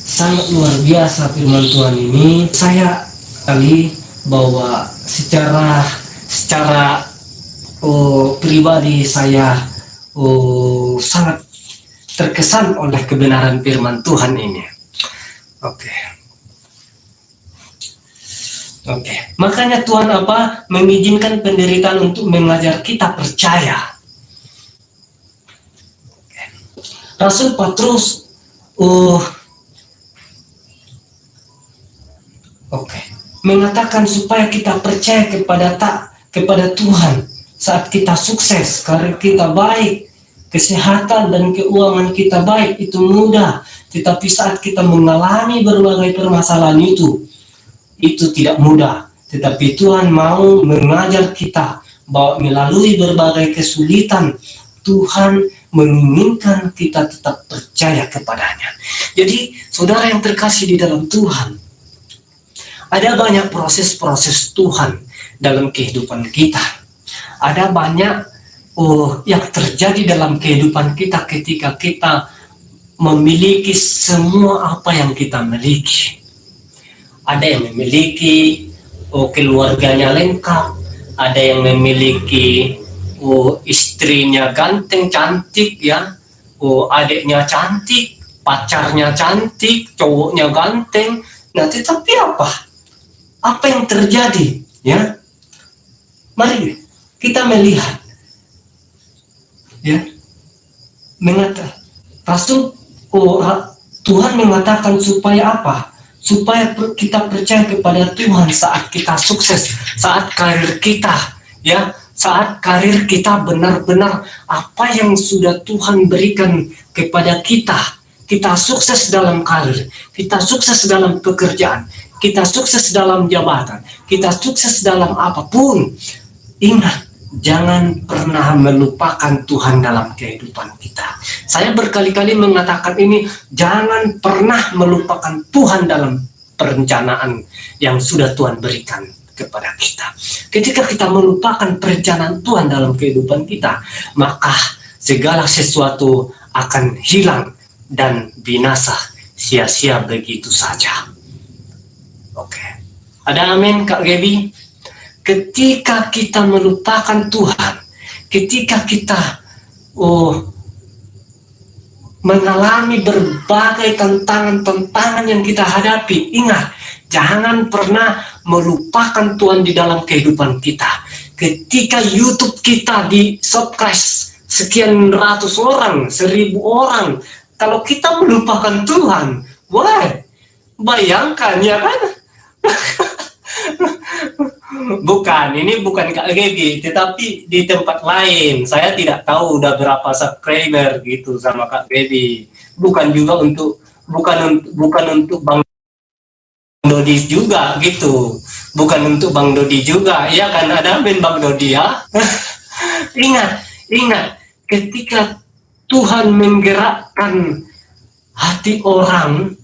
sangat luar biasa firman Tuhan ini. Saya kali bahwa secara pribadi saya sangat terkesan oleh kebenaran firman Tuhan ini. Oke. Makanya Tuhan mengizinkan penderitaan untuk mengajar kita percaya. Rasul Petrus mengatakan supaya kita percaya kepada Tuhan saat kita sukses, karir kita baik, kesehatan dan keuangan kita baik, itu mudah. Tetapi saat kita mengalami berbagai permasalahan itu tidak mudah. Tetapi Tuhan mau mengajar kita bahwa melalui berbagai kesulitan, Tuhan menginginkan kita tetap percaya kepadanya. Jadi, saudara yang terkasih di dalam Tuhan, ada banyak proses-proses Tuhan dalam kehidupan kita. Ada banyak yang terjadi dalam kehidupan kita ketika kita memiliki semua apa yang kita miliki. Ada yang memiliki keluarganya lengkap, ada yang memiliki istrinya ganteng cantik ya, adiknya cantik, pacarnya cantik, cowoknya ganteng. Nah, tetapi apa yang terjadi ya? Mari kita melihat ya, Tuhan mengatakan supaya supaya kita percaya kepada Tuhan saat kita sukses, saat karir kita ya, saat karir kita benar-benar apa yang sudah Tuhan berikan kepada kita sukses dalam karir, kita sukses dalam pekerjaan, kita sukses dalam jabatan, kita sukses dalam apapun. Ingat, jangan pernah melupakan Tuhan dalam kehidupan kita. Saya berkali-kali mengatakan ini, jangan pernah melupakan Tuhan dalam perencanaan yang sudah Tuhan berikan kepada kita. Ketika kita melupakan perencanaan Tuhan dalam kehidupan kita, maka segala sesuatu akan hilang dan binasa, sia-sia begitu saja. Oke. Ada amin, Kak Gaby? Ketika kita melupakan Tuhan, ketika kita mengalami berbagai tantangan yang kita hadapi, ingat, jangan pernah melupakan Tuhan di dalam kehidupan kita. Ketika YouTube kita di subscribe sekian ratus orang, 1000 orang, kalau kita melupakan Tuhan, wah, bayangkan ya kan? Ini bukan Kak Gaby, tetapi di tempat lain. Saya tidak tahu udah berapa subscriber gitu sama Kak Gaby. Bukan untuk Bang Dodi juga gitu. Bukan untuk Bang Dodi juga. Ya kan, ada Bang Dodi ya. Ingat, ketika Tuhan menggerakkan hati orang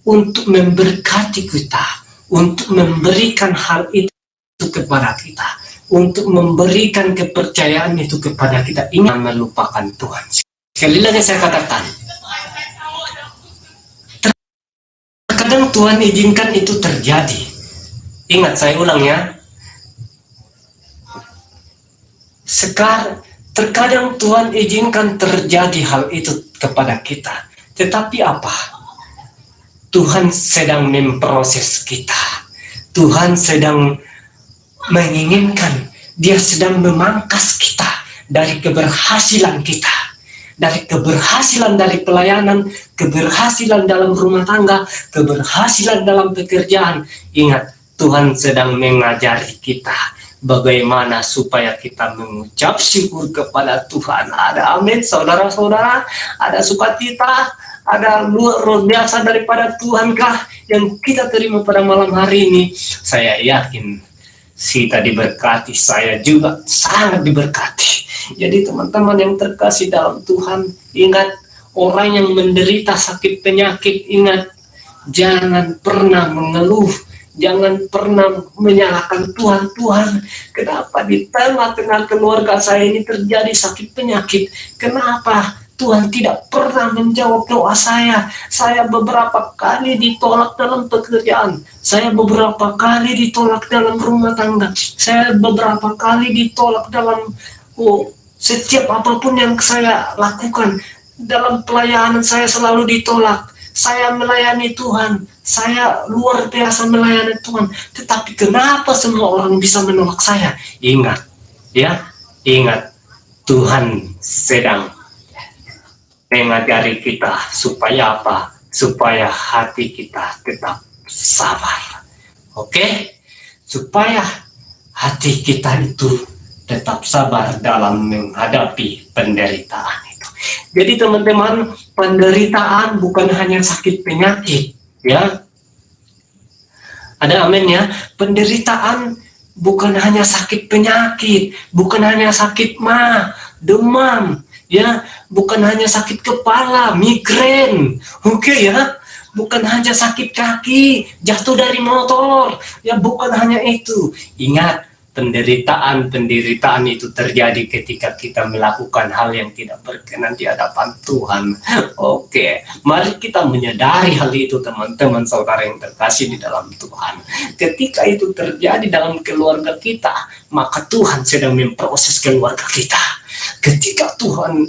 untuk memberkati kita, untuk memberikan hal itu kepada kita, untuk memberikan kepercayaan itu kepada kita, ingat melupakan Tuhan. Sekali lagi saya katakan, terkadang Tuhan izinkan itu terjadi. Ingat, saya ulang ya. Terkadang Tuhan izinkan terjadi hal itu kepada kita. Tetapi Tuhan sedang memproses kita. Tuhan sedang menginginkan, Dia sedang memangkas kita dari keberhasilan kita, dari keberhasilan dari pelayanan, keberhasilan dalam rumah tangga, keberhasilan dalam pekerjaan. Ingat, Tuhan sedang mengajari kita bagaimana supaya kita mengucap syukur kepada Tuhan. Ada amin, saudara-saudara, ada sukacita, ada luar biasa daripada Tuhankah yang kita terima pada malam hari ini. Saya yakin kita diberkati, saya juga sangat diberkati. Jadi teman-teman yang terkasih dalam Tuhan, ingat, orang yang menderita sakit penyakit, ingat, jangan pernah mengeluh, Jangan pernah menyalahkan Tuhan. Tuhan, kenapa di tengah-tengah keluarga saya ini terjadi sakit penyakit? Kenapa Tuhan tidak pernah menjawab doa saya? Saya beberapa kali ditolak dalam pekerjaan. Saya beberapa kali ditolak dalam rumah tangga. Saya beberapa kali ditolak dalam setiap apapun yang saya lakukan. Dalam pelayanan saya selalu ditolak. Saya melayani Tuhan, saya luar biasa melayani Tuhan. Tetapi kenapa semua orang bisa menolak saya? Ingat, ya, ingat, Tuhan sedang mengajari kita supaya apa? Supaya hati kita tetap sabar. Oke? Supaya hati kita itu tetap sabar dalam menghadapi penderitaan. Jadi teman-teman, penderitaan bukan hanya sakit penyakit, ya. Ada amin ya. Penderitaan bukan hanya sakit penyakit, bukan hanya sakit demam, ya, bukan hanya sakit kepala, migrain, oke ya. Bukan hanya sakit kaki, jatuh dari motor, ya, bukan hanya itu. Ingat, penderitaan itu terjadi ketika kita melakukan hal yang tidak berkenan di hadapan Tuhan. Oke, mari kita menyadari hal itu teman-teman saudara yang terkasih di dalam Tuhan. Ketika itu terjadi dalam keluarga kita, maka Tuhan sedang memproses keluarga kita. Ketika Tuhan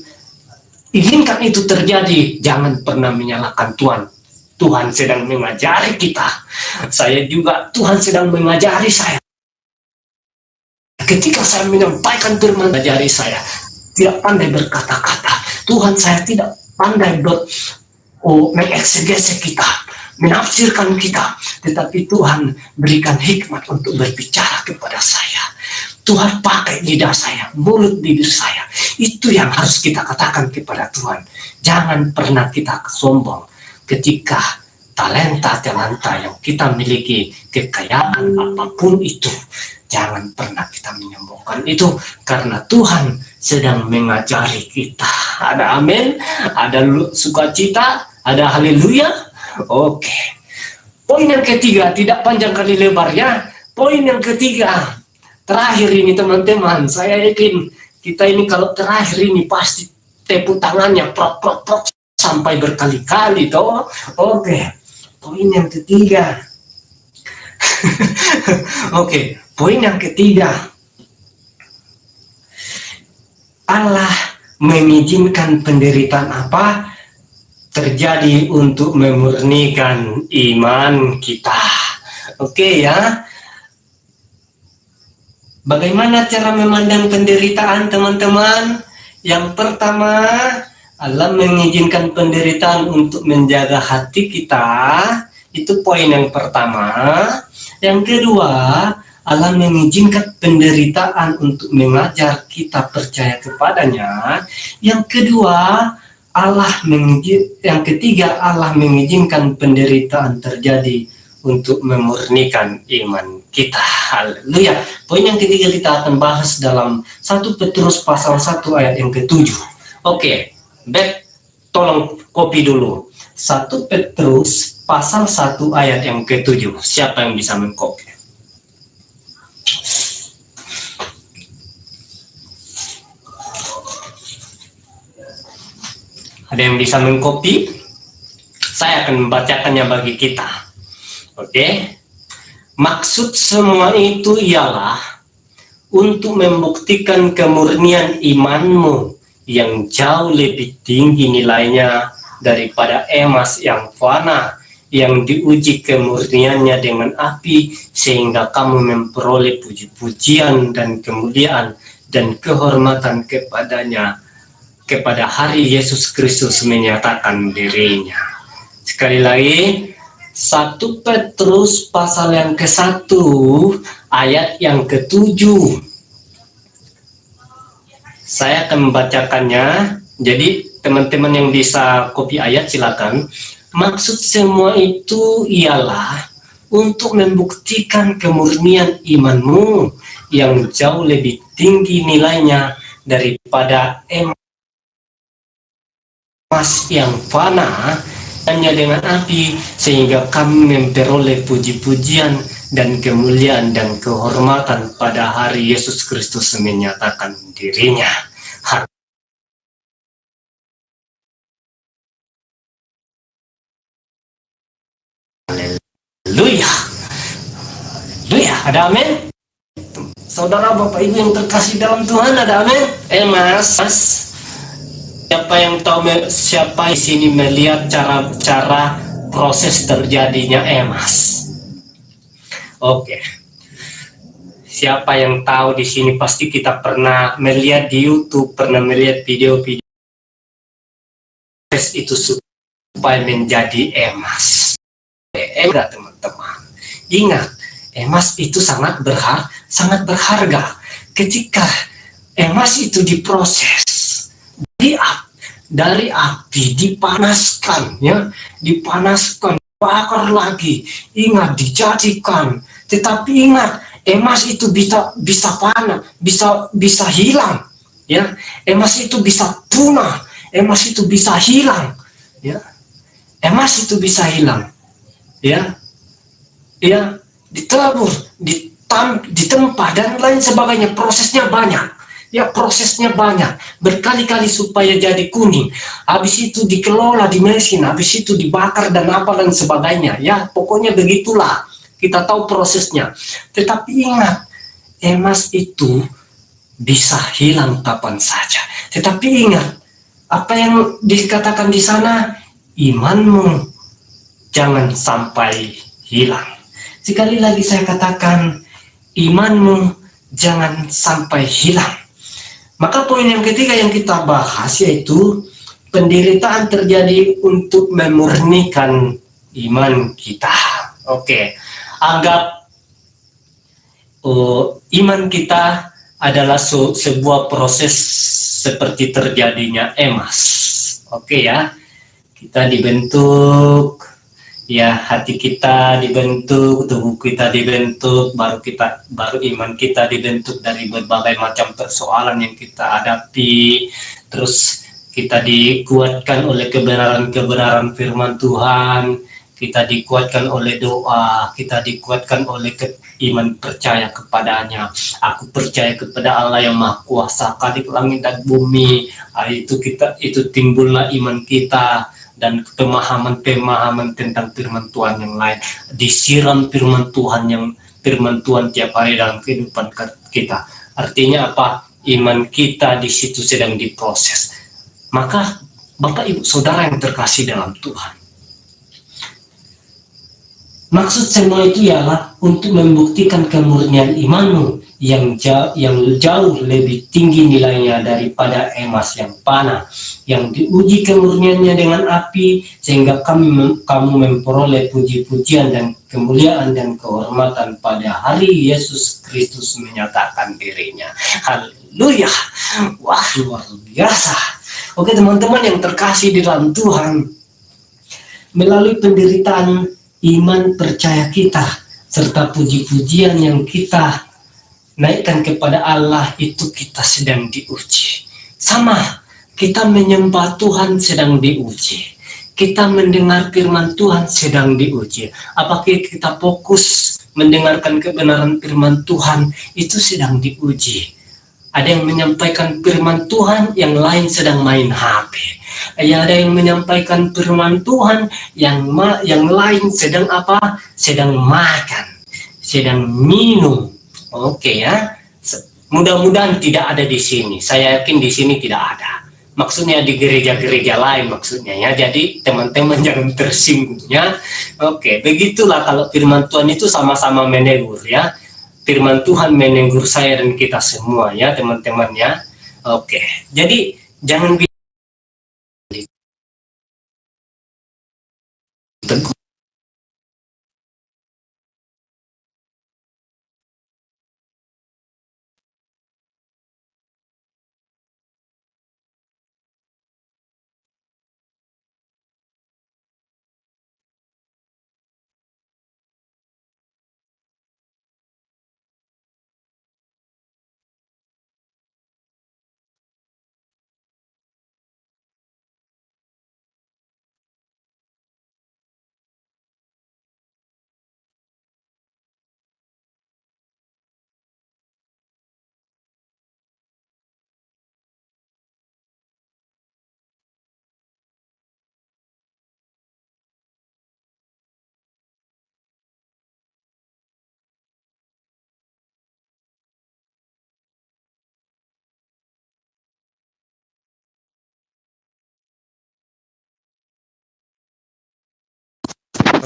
inginkan itu terjadi, jangan pernah menyalahkan Tuhan. Tuhan sedang mengajari kita. Saya juga, Tuhan sedang mengajari saya. Ketika saya menyampaikan firman, ajari saya tidak pandai berkata-kata. Tuhan, saya tidak pandai mengeksegese kita, menafsirkan kita. Tetapi Tuhan berikan hikmat untuk berbicara kepada saya. Tuhan pakai lidah saya, mulut bibir saya. Itu yang harus kita katakan kepada Tuhan. Jangan pernah kita sombong ketika talenta yang kita miliki, kekayaan apapun itu. Jangan pernah kita menyombongkan itu, karena Tuhan sedang mengajari kita. Ada amin, ada sukacita, ada haleluya. Oke. Poin yang ketiga, tidak panjang kali lebar ya. Poin yang ketiga, terakhir ini teman-teman, saya yakin kita ini kalau terakhir ini pasti tepuk tangannya prok sampai berkali-kali toh. Oke. Poin yang ketiga. Oke. Poin yang ketiga, Allah mengizinkan penderitaan apa terjadi untuk memurnikan iman kita. Oke ya. Bagaimana cara memandang penderitaan teman-teman? Yang pertama, Allah mengizinkan penderitaan untuk menjaga hati kita. Itu poin yang pertama. Yang kedua, Allah mengizinkan penderitaan untuk mengajar kita percaya kepadanya. Yang kedua, yang ketiga, Allah mengizinkan penderitaan terjadi untuk memurnikan iman kita. Haleluya. Poin yang ketiga kita akan bahas dalam 1 Petrus pasal 1 ayat yang ke-7. Oke, tolong copy dulu. 1 Petrus pasal 1 ayat yang ke-7. Siapa yang bisa mengcopy? Ada yang bisa mengcopy? Saya akan membacakannya bagi kita. Oke. Maksud semua itu ialah untuk membuktikan kemurnian imanmu yang jauh lebih tinggi nilainya daripada emas yang fana, yang diuji kemurniannya dengan api, sehingga kamu memperoleh puji-pujian dan kemuliaan dan kehormatan kepadanya, kepada hari Yesus Kristus menyatakan dirinya. Sekali lagi, 1 Petrus pasal yang ke-1 ayat yang ke-7. Saya akan membacakannya. Jadi teman-teman yang bisa copy ayat silakan. Maksud semua itu ialah untuk membuktikan kemurnian imanmu yang jauh lebih tinggi nilainya daripada emas yang fana, hanya dengan api, sehingga kami memperoleh puji-pujian dan kemuliaan dan kehormatan pada hari Yesus Kristus menyatakan dirinya. Haleluya. Haleluya. Ada amin? Saudara, Bapak, Ibu yang terkasih dalam Tuhan, ada amin? Mas, siapa yang tahu, siapa di sini melihat cara proses terjadinya emas? Oke. Siapa yang tahu di sini pasti kita pernah melihat di YouTube, pernah melihat video-video itu supaya menjadi emas. Enggak, teman-teman. Ingat, emas itu sangat berharga. Ketika emas itu diproses dari api, dipanaskan, ya, dipanaskan, bakar lagi, ingat, dijadikan. Tetapi ingat, emas itu bisa panas, bisa hilang, ya. Emas itu bisa punah, emas itu bisa hilang, ya. Emas itu bisa hilang, ya, ya, ditabur, ditempa dan lain sebagainya. Prosesnya banyak, ya, prosesnya banyak, berkali-kali supaya jadi kuning. Habis itu dikelola di mesin, habis itu dibakar dan apa dan sebagainya, ya. Pokoknya begitulah, kita tahu prosesnya. Tetapi ingat, emas itu bisa hilang kapan saja. Tetapi ingat, apa yang dikatakan di sana, imanmu jangan sampai hilang. Sekali lagi saya katakan, imanmu jangan sampai hilang. Maka poin yang ketiga yang kita bahas yaitu penderitaan terjadi untuk memurnikan iman kita. Oke, anggap iman kita adalah sebuah proses seperti terjadinya emas. Oke ya, kita dibentuk, ya, hati kita dibentuk, tubuh kita dibentuk, baru iman kita dibentuk dari berbagai macam persoalan yang kita hadapi. Terus kita dikuatkan oleh kebenaran firman Tuhan, kita dikuatkan oleh doa, kita dikuatkan oleh iman percaya kepadanya. Aku percaya kepada Allah yang Maha Kuasa, Khalik langit dan bumi. Hari itu timbullah iman kita dan pemahaman tentang firman Tuhan yang lain. Disiram firman Tuhan tiap hari dalam kehidupan kita. Artinya apa? Iman kita di situ sedang diproses. Maka Bapak Ibu Saudara yang terkasih dalam Tuhan, maksud semua itu ialah untuk membuktikan kemurnian imanmu yang jauh lebih tinggi nilainya daripada emas yang panah, yang diuji kemurniannya dengan api, sehingga kamu memperoleh puji-pujian dan kemuliaan dan kehormatan pada hari Yesus Kristus menyatakan dirinya. Haleluya. Wah, luar biasa. Oke teman-teman yang terkasih di dalam Tuhan, melalui penderitaan iman percaya kita serta puji-pujian yang kita naikkan kepada Allah itu, kita sedang diuji. Sama, kita menyembah Tuhan sedang diuji, kita mendengar firman Tuhan sedang diuji. Apakah kita fokus mendengarkan kebenaran firman Tuhan, itu sedang diuji. Ada yang menyampaikan firman Tuhan, yang lain sedang main HP. Ada yang menyampaikan firman Tuhan, yang lain sedang apa? Sedang makan, sedang minum. Oke ya. Mudah-mudahan tidak ada di sini. Saya yakin di sini tidak ada. Maksudnya di gereja-gereja lain maksudnya ya. Jadi teman-teman jangan tersinggung ya. Oke, begitulah kalau firman Tuhan itu sama-sama menegur ya. Firman Tuhan menegur saya dan kita semua ya teman-teman ya. Oke, jadi jangan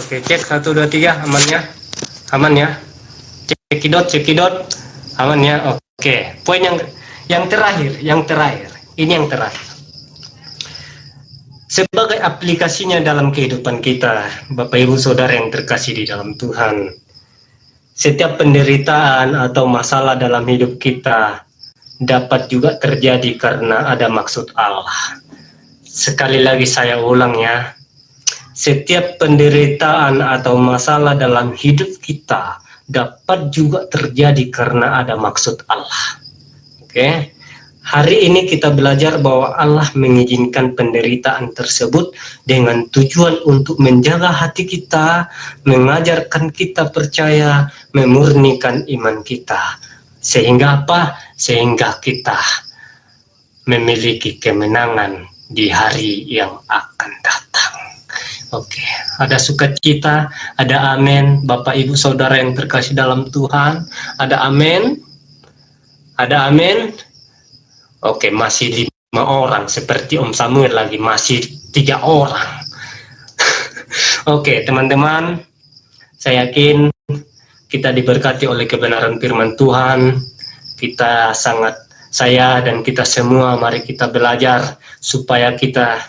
Oke, cek 1 2 3 aman ya? Aman ya? Cekidot, aman ya? Oke, poin yang terakhir. Ini yang terakhir. Sebagai aplikasinya dalam kehidupan kita, Bapak Ibu Saudara yang terkasih di dalam Tuhan, setiap penderitaan atau masalah dalam hidup kita dapat juga terjadi karena ada maksud Allah. Sekali lagi saya ulang ya, setiap penderitaan atau masalah dalam hidup kita dapat juga terjadi karena ada maksud Allah. Oke. Hari ini kita belajar bahwa Allah mengizinkan penderitaan tersebut dengan tujuan untuk menjaga hati kita, mengajarkan kita percaya, memurnikan iman kita. Sehingga apa? Sehingga kita memiliki kemenangan di hari yang akan datang. Oke, ada sukacita, ada amin. Bapak Ibu Saudara yang terkasih dalam Tuhan, ada amin. Ada amin. Oke, masih 5 orang, seperti Om Samuel lagi, masih 3 orang. Oke, teman-teman, saya yakin kita diberkati oleh kebenaran firman Tuhan. Saya dan kita semua, mari kita belajar supaya kita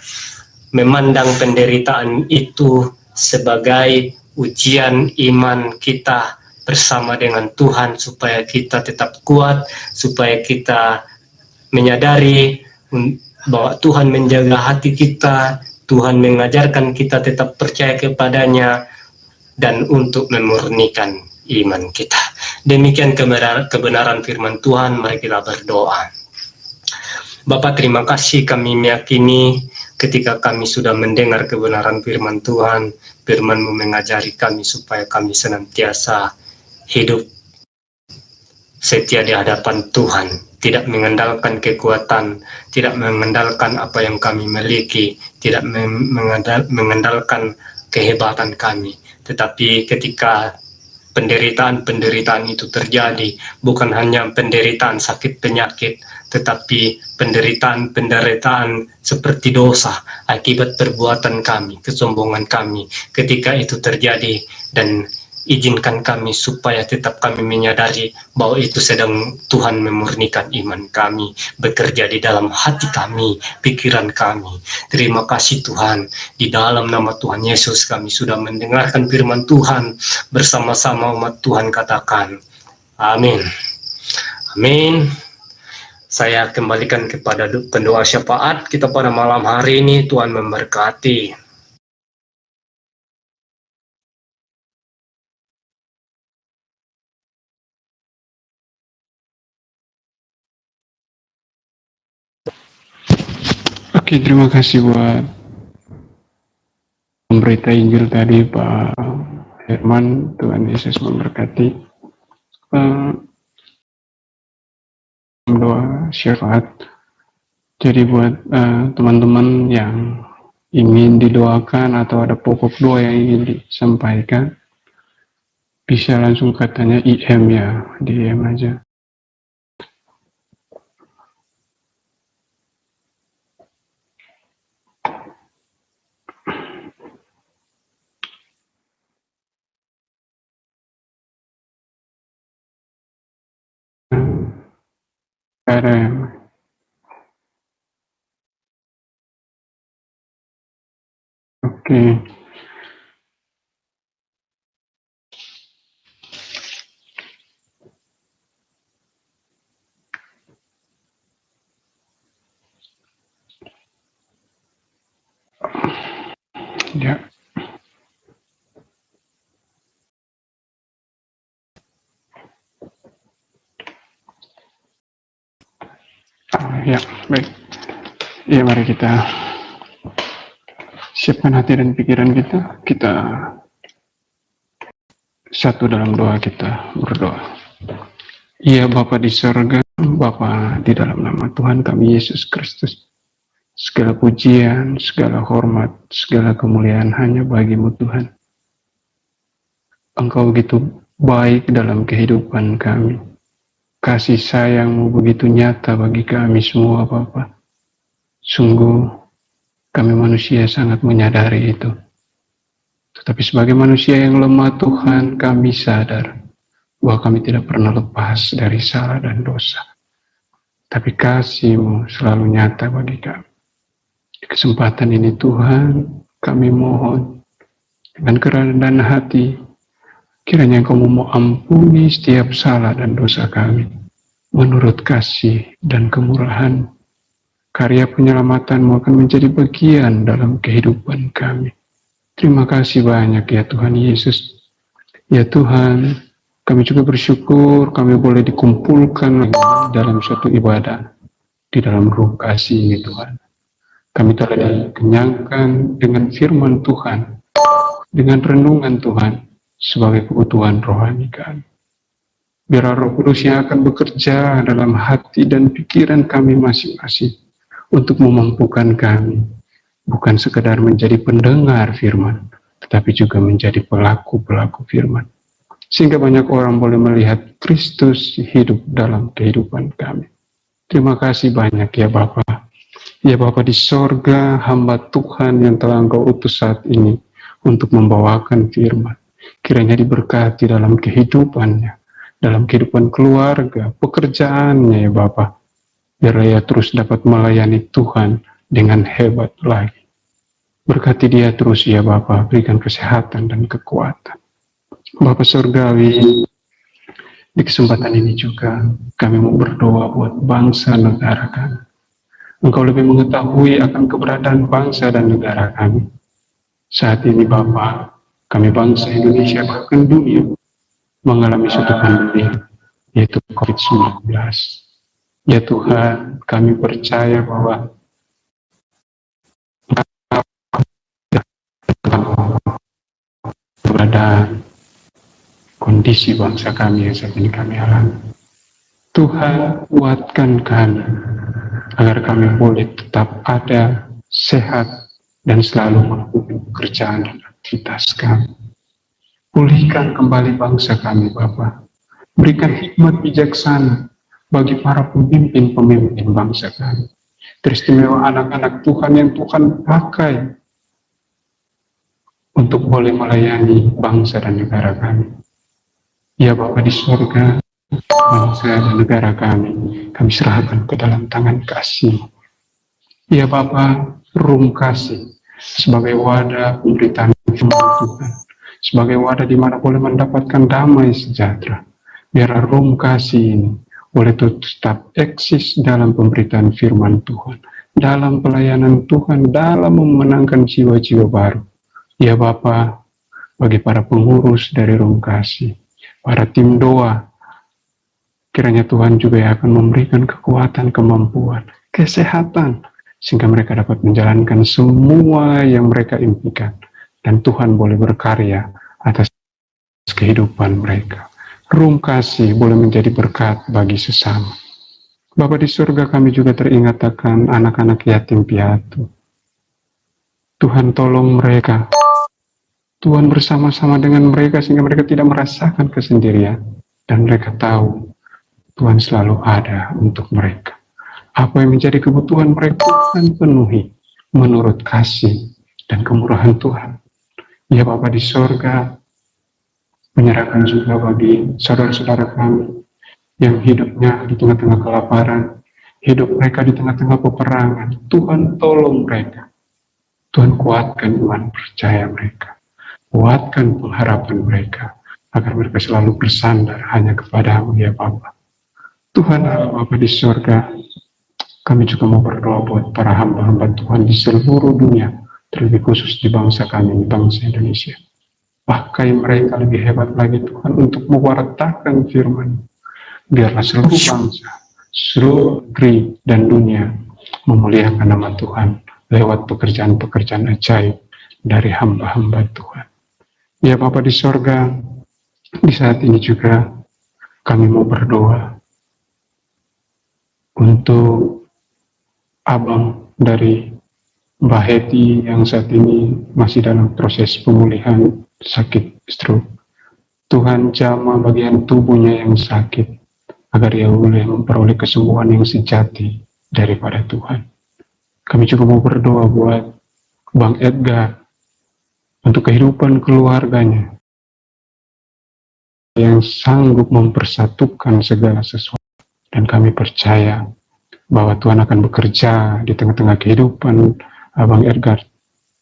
memandang penderitaan itu sebagai ujian iman kita bersama dengan Tuhan, supaya kita tetap kuat, supaya kita menyadari bahwa Tuhan menjaga hati kita, Tuhan mengajarkan kita tetap percaya kepadanya, dan untuk memurnikan iman kita. Demikian kebenaran firman Tuhan, mari kita berdoa. Bapa, terima kasih, kami meyakini ketika kami sudah mendengar kebenaran firman Tuhan, firman-Mu mengajari kami supaya kami senantiasa hidup setia di hadapan Tuhan, tidak mengandalkan kekuatan, tidak mengandalkan apa yang kami miliki, tidak mengandalkan kehebatan kami. Tetapi ketika penderitaan itu terjadi, bukan hanya penderitaan sakit penyakit, tetapi penderitaan seperti dosa akibat perbuatan kami, kesombongan kami. Ketika itu terjadi, dan izinkan kami supaya tetap kami menyadari bahwa itu sedang Tuhan memurnikan iman kami, bekerja di dalam hati kami, pikiran kami. Terima kasih Tuhan, di dalam nama Tuhan Yesus kami sudah mendengarkan firman Tuhan, bersama-sama umat Tuhan katakan, amin. Amin. Saya kembalikan kepada pendoa syafaat kita pada malam hari ini. Tuhan memberkati. Oke, terima kasih buat pemberita Injil tadi, Pak Herman. Tuhan Yesus memberkati. Doa syafaat. Jadi buat teman-teman yang ingin didoakan atau ada pokok doa yang ingin disampaikan, bisa langsung katanya IM ya, di IM aja. Ada yang oke. Ya. Ya, baik. Ya, mari kita siapkan hati dan pikiran kita. Kita satu dalam doa, kita berdoa. Ya Bapa di sorga, Bapa di dalam nama Tuhan kami Yesus Kristus, segala pujian, segala hormat, segala kemuliaan hanya bagi-Mu Tuhan. Engkau begitu baik dalam kehidupan kami. Kasih sayang-Mu begitu nyata bagi kami semua, Bapa. Sungguh, kami manusia sangat menyadari itu. Tetapi sebagai manusia yang lemah Tuhan, kami sadar bahwa kami tidak pernah lepas dari salah dan dosa. Tapi kasih-Mu selalu nyata bagi kami. Di kesempatan ini Tuhan, kami mohon dengan kerendahan hati, kiranya Engkau mau ampuni setiap salah dan dosa kami. Menurut kasih dan kemurahan, karya penyelamatan-Mu akan menjadi bagian dalam kehidupan kami. Terima kasih banyak ya Tuhan Yesus. Ya Tuhan, kami juga bersyukur kami boleh dikumpulkan dalam suatu ibadah di dalam ruh kasih ini Tuhan. Kami telah dikenyangkan dengan firman Tuhan, dengan renungan Tuhan sebagai kebutuhan rohani kami. Biar Roh Kudus yang akan bekerja dalam hati dan pikiran kami masing-masing untuk memampukan kami, bukan sekedar menjadi pendengar firman, tetapi juga menjadi pelaku-pelaku firman. Sehingga banyak orang boleh melihat Kristus hidup dalam kehidupan kami. Terima kasih banyak ya Bapa. Ya Bapa di sorga, hamba Tuhan yang telah Engkau utus saat ini untuk membawakan firman. Kiranya diberkati dalam kehidupannya, dalam kehidupan keluarga, pekerjaannya ya Bapa. Biar ia terus dapat melayani Tuhan dengan hebat lagi. Berkati dia terus ya Bapa, berikan kesehatan dan kekuatan. Bapa Surgawi, di kesempatan ini juga kami mau berdoa buat bangsa negara kami. Engkau lebih mengetahui akan keberadaan bangsa dan negara kami. Saat ini Bapa, kami bangsa Indonesia bahkan dunia mengalami suatu pandemi, yaitu COVID-19. Ya Tuhan, kami percaya bahwa keberadaan kondisi bangsa kami yang saat ini kami alami. Tuhan, kuatkan kami agar kami boleh tetap ada, sehat, dan selalu melakukan pekerjaan dan aktivitas kami. Pulihkan kembali bangsa kami, Bapa. Berikan hikmat bijaksana bagi para pemimpin-pemimpin bangsa kami. Teristimewa anak-anak Tuhan yang Tuhan pakai untuk boleh melayani bangsa dan negara kami. Ya Bapa di surga, bangsa dan negara kami serahkan ke dalam tangan kasih. Ya Bapa, rum kasih sebagai wadah pemberitaan firman Tuhan, sebagai wadah di mana boleh mendapatkan damai sejahtera. Biar rum kasih ini boleh tetap eksis dalam pemberitaan firman Tuhan, dalam pelayanan Tuhan, dalam memenangkan jiwa-jiwa baru. Ya Bapa, bagi para pengurus dari rum kasih, para tim doa, kiranya Tuhan juga yang akan memberikan kekuatan, kemampuan, kesehatan, sehingga mereka dapat menjalankan semua yang mereka impikan. Dan Tuhan boleh berkarya atas kehidupan mereka. Rum kasih boleh menjadi berkat bagi sesama. Bapa di surga, kami juga teringat akan anak-anak yatim piatu. Tuhan tolong mereka. Tuhan bersama-sama dengan mereka sehingga mereka tidak merasakan kesendirian. Dan mereka tahu Tuhan selalu ada untuk mereka. Apa yang menjadi kebutuhan mereka Tuhan penuhi menurut kasih dan kemurahan Tuhan. Ya Bapa di surga, menyerahkan juga bagi saudara-saudara kami yang hidupnya di tengah-tengah kelaparan, hidup mereka di tengah-tengah peperangan. Tuhan tolong mereka. Tuhan kuatkan iman percaya mereka. Kuatkan pengharapan mereka agar mereka selalu bersandar hanya kepada-Mu ya Bapa. Tuhan Allah Bapa di surga, kami juga mau berdoa buat para hamba-hamba Tuhan di seluruh dunia, terlebih khusus di bangsa kami, bangsa Indonesia. Pakai mereka lebih hebat lagi Tuhan untuk mewartakan firman. Biarlah seluruh bangsa, seluruh negeri dan dunia memuliakan nama Tuhan lewat pekerjaan-pekerjaan ajaib dari hamba-hamba Tuhan. Ya Bapa di sorga, di saat ini juga kami mau berdoa untuk abang dari Mbak Heti yang saat ini masih dalam proses pemulihan sakit stroke. Tuhan jamah bagian tubuhnya yang sakit agar ia boleh memperoleh kesembuhan yang sejati daripada Tuhan. Kami juga mau berdoa buat Bang Edgar untuk kehidupan keluarganya, yang sanggup mempersatukan segala sesuatu. Dan kami percaya bahwa Tuhan akan bekerja di tengah-tengah kehidupan Abang Edgar,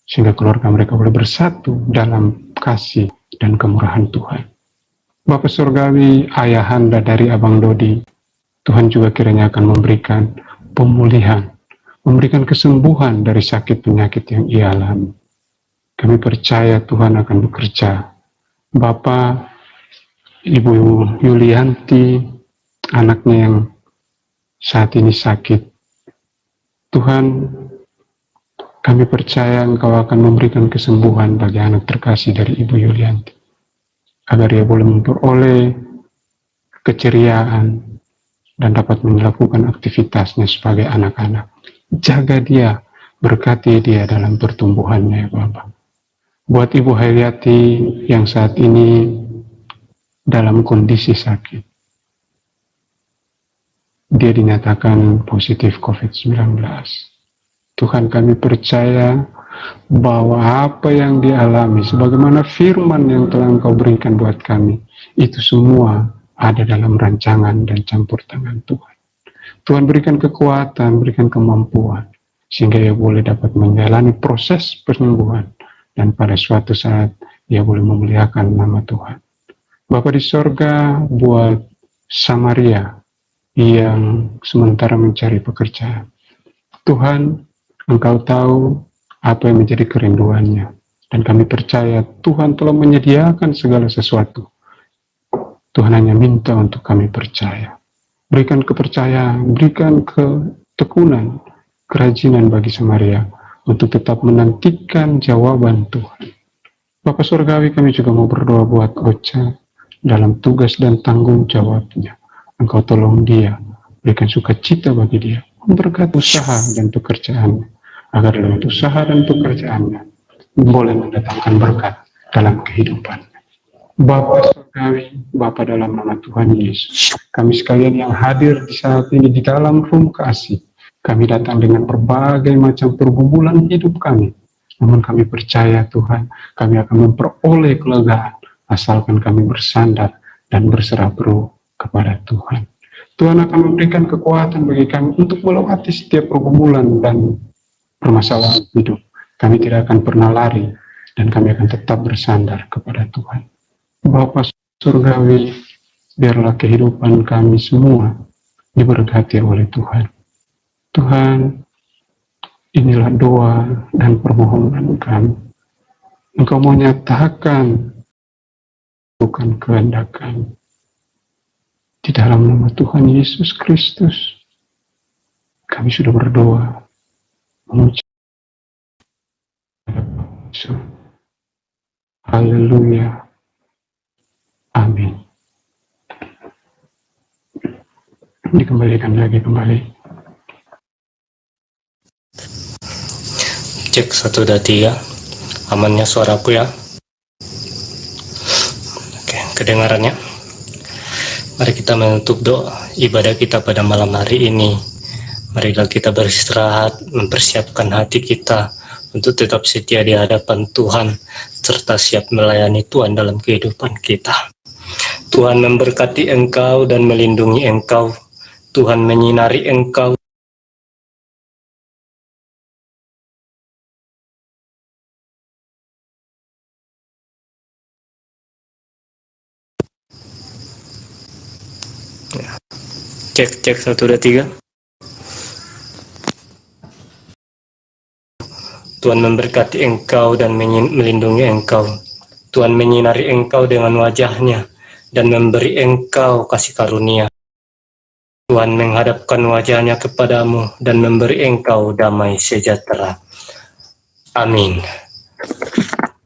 sehingga keluarga mereka boleh bersatu dalam kasih dan kemurahan Tuhan. Bapa Surgawi, ayahanda dari Abang Dodi, Tuhan juga kiranya akan memberikan pemulihan, memberikan kesembuhan dari sakit penyakit yang ia alami. Kami percaya Tuhan akan bekerja. Bapak, Ibu Yulianti, anaknya yang saat ini sakit, Tuhan, kami percaya Engkau akan memberikan kesembuhan bagi anak terkasih dari Ibu Yulianti, agar ia boleh memperoleh keceriaan dan dapat melakukan aktivitasnya sebagai anak-anak. Jaga dia, berkati dia dalam pertumbuhannya, ya Bapak. Buat Ibu Hayati yang saat ini dalam kondisi sakit, dia dinyatakan positif COVID-19. Tuhan, kami percaya bahwa apa yang dialami, sebagaimana firman yang telah Engkau berikan buat kami, itu semua ada dalam rancangan dan campur tangan Tuhan. Tuhan berikan kekuatan, berikan kemampuan, sehingga ia boleh dapat menjalani proses penyembuhan, dan pada suatu saat ia boleh memuliakan nama Tuhan. Bapa di sorga, buat Samaria yang sementara mencari pekerjaan, Tuhan, Engkau tahu apa yang menjadi kerinduannya, dan kami percaya Tuhan telah menyediakan segala sesuatu. Tuhan hanya minta untuk kami percaya. Berikan kepercayaan, berikan ketekunan, kerajinan bagi Samaria untuk tetap menantikan jawaban Tuhan. Bapa Surgawi, kami juga mau berdoa buat Ocha dalam tugas dan tanggung jawabnya. Engkau tolong dia, berikan sukacita bagi dia, memberkati usaha dan pekerjaannya, agar lewat usaha dan pekerjaannya boleh mendatangkan berkat dalam kehidupannya. Bapa Surgawi, Bapa dalam nama Tuhan Yesus, kami sekalian yang hadir di saat ini di dalam room kasih, kami datang dengan berbagai macam pergumulan hidup kami, namun kami percaya Tuhan, kami akan memperoleh kelegaan asalkan kami bersandar dan berserah kepada Tuhan. Tuhan akan memberikan kekuatan bagi kami untuk melewati setiap pergumulan dan permasalahan hidup. Kami tidak akan pernah lari, dan kami akan tetap bersandar kepada Tuhan. Bapa Surgawi, biarlah kehidupan kami semua diberkati oleh Tuhan. Tuhan, inilah doa dan permohonan kami. Engkau mau nyatakan bukan kehendak kami. Di dalam nama Tuhan Yesus Kristus, kami sudah berdoa, mengucap haleluya, amin. Dikembalikan lagi kembali. Cek 1, 2, 3. Amannya suaraku ya. Oke, kedengarannya. Mari kita menutup doa ibadah kita pada malam hari ini. Marilah kita beristirahat, mempersiapkan hati kita untuk tetap setia di hadapan Tuhan, serta siap melayani Tuhan dalam kehidupan kita. Tuhan memberkati engkau dan melindungi engkau. Tuhan menyinari engkau. Cek 1, 2, 3. Tuhan memberkati engkau dan melindungi engkau. Tuhan menyinari engkau dengan wajah-Nya dan memberi engkau kasih karunia. Tuhan menghadapkan wajah-Nya kepadamu dan memberi engkau damai sejahtera. Amin.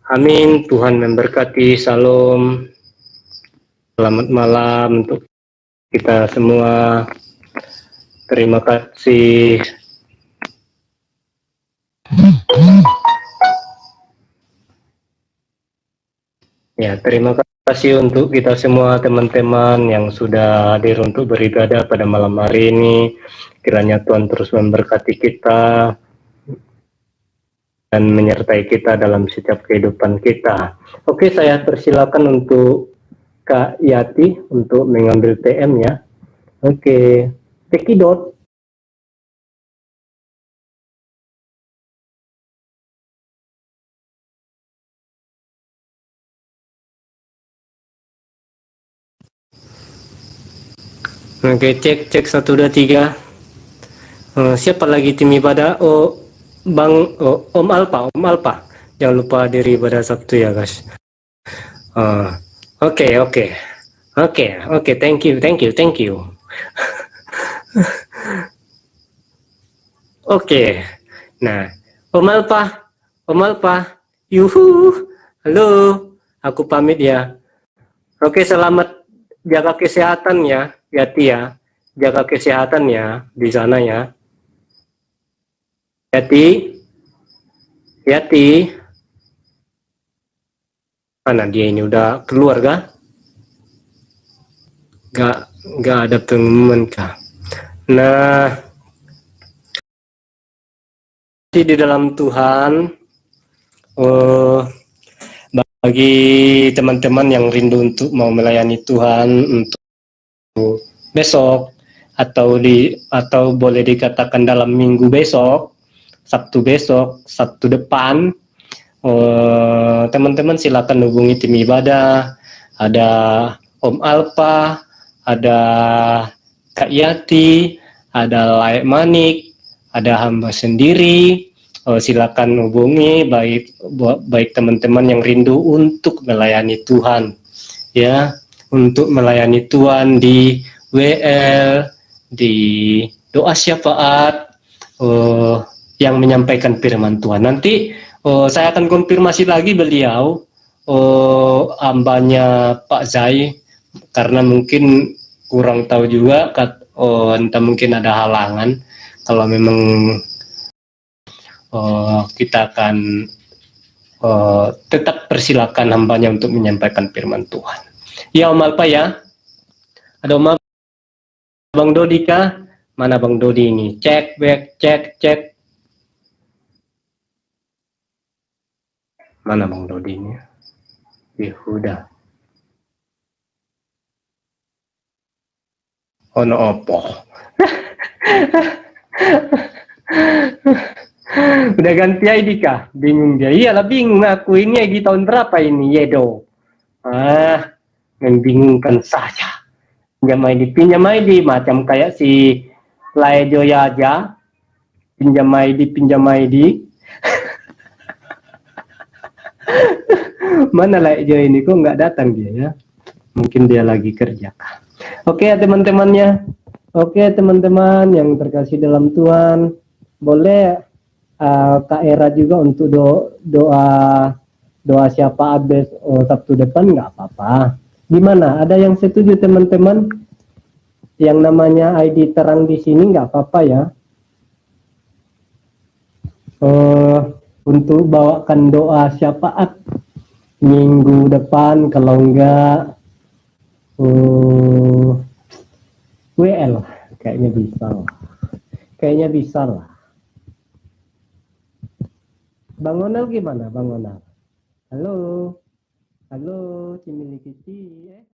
Amin. Tuhan memberkati. Salam. Selamat malam untuk kita semua. Terima kasih. Ya, terima kasih untuk kita semua teman-teman yang sudah hadir untuk beribadah pada malam hari ini. Kiranya Tuhan terus memberkati kita dan menyertai kita dalam setiap kehidupan kita. Oke, saya persilakan untuk Kak Yati untuk mengambil TM ya. Oke, cekidot. Oke, cek 1 2 3. Siapa lagi tim ibadah? Om Alpa. Jangan lupa diri pada Sabtu ya, guys. Oke. Thank you. Oke. Nah, Om Alpa. Yuhu. Halo. Aku pamit ya. Oke, selamat jaga kesehatan ya, Yati ya. Jaga kesehatan ya di sana ya. Yati. Mana dia ini, udah keluar kah? Gak ada pengumuman kah? Nah, di dalam Tuhan, bagi teman-teman yang rindu untuk mau melayani Tuhan untuk besok atau boleh dikatakan dalam minggu besok, Sabtu depan, teman-teman silakan hubungi tim ibadah. Ada Om Alpa, ada Kak Yati, ada Laik Manik, ada hamba sendiri. Silakan hubungi baik teman-teman yang rindu untuk melayani Tuhan ya, untuk melayani Tuhan di WL, di doa syafaat, yang menyampaikan firman Tuhan. Nanti saya akan konfirmasi lagi beliau, hambanya Pak Zai, karena mungkin kurang tahu juga, entah mungkin ada halangan. Kalau memang kita akan tetap persilakan hambanya untuk menyampaikan firman Tuhan. Ya Om Alpa ya. Ada Om Alpa. Bang Dodi kah? Mana Bang Dodi ini? Cek. Mana Bang Dodi ini? Yehuda. Ono opo. Udah ganti ID kah? Bingung dia. Iyalah bingung aku, ini ID tahun berapa ini, Yedo? Membingungkan saja. Pinjam ID macam kayak si Laejo aja. Pinjam ID. Mana Laejo ini kok nggak datang dia ya? Mungkin dia lagi kerja. Oke ya teman-temannya. Oke teman-teman yang terkasih dalam Tuhan, boleh Kak Era juga untuk doa syafaat Sabtu depan, nggak apa-apa. Gimana? Ada yang setuju teman-teman? Yang namanya ID terang di sini nggak apa-apa ya. Untuk bawakan doa syafaat minggu depan, kalau enggak WL kayaknya bisa lah. Bang Onal gimana Bang Onal? Halo Cimiliki.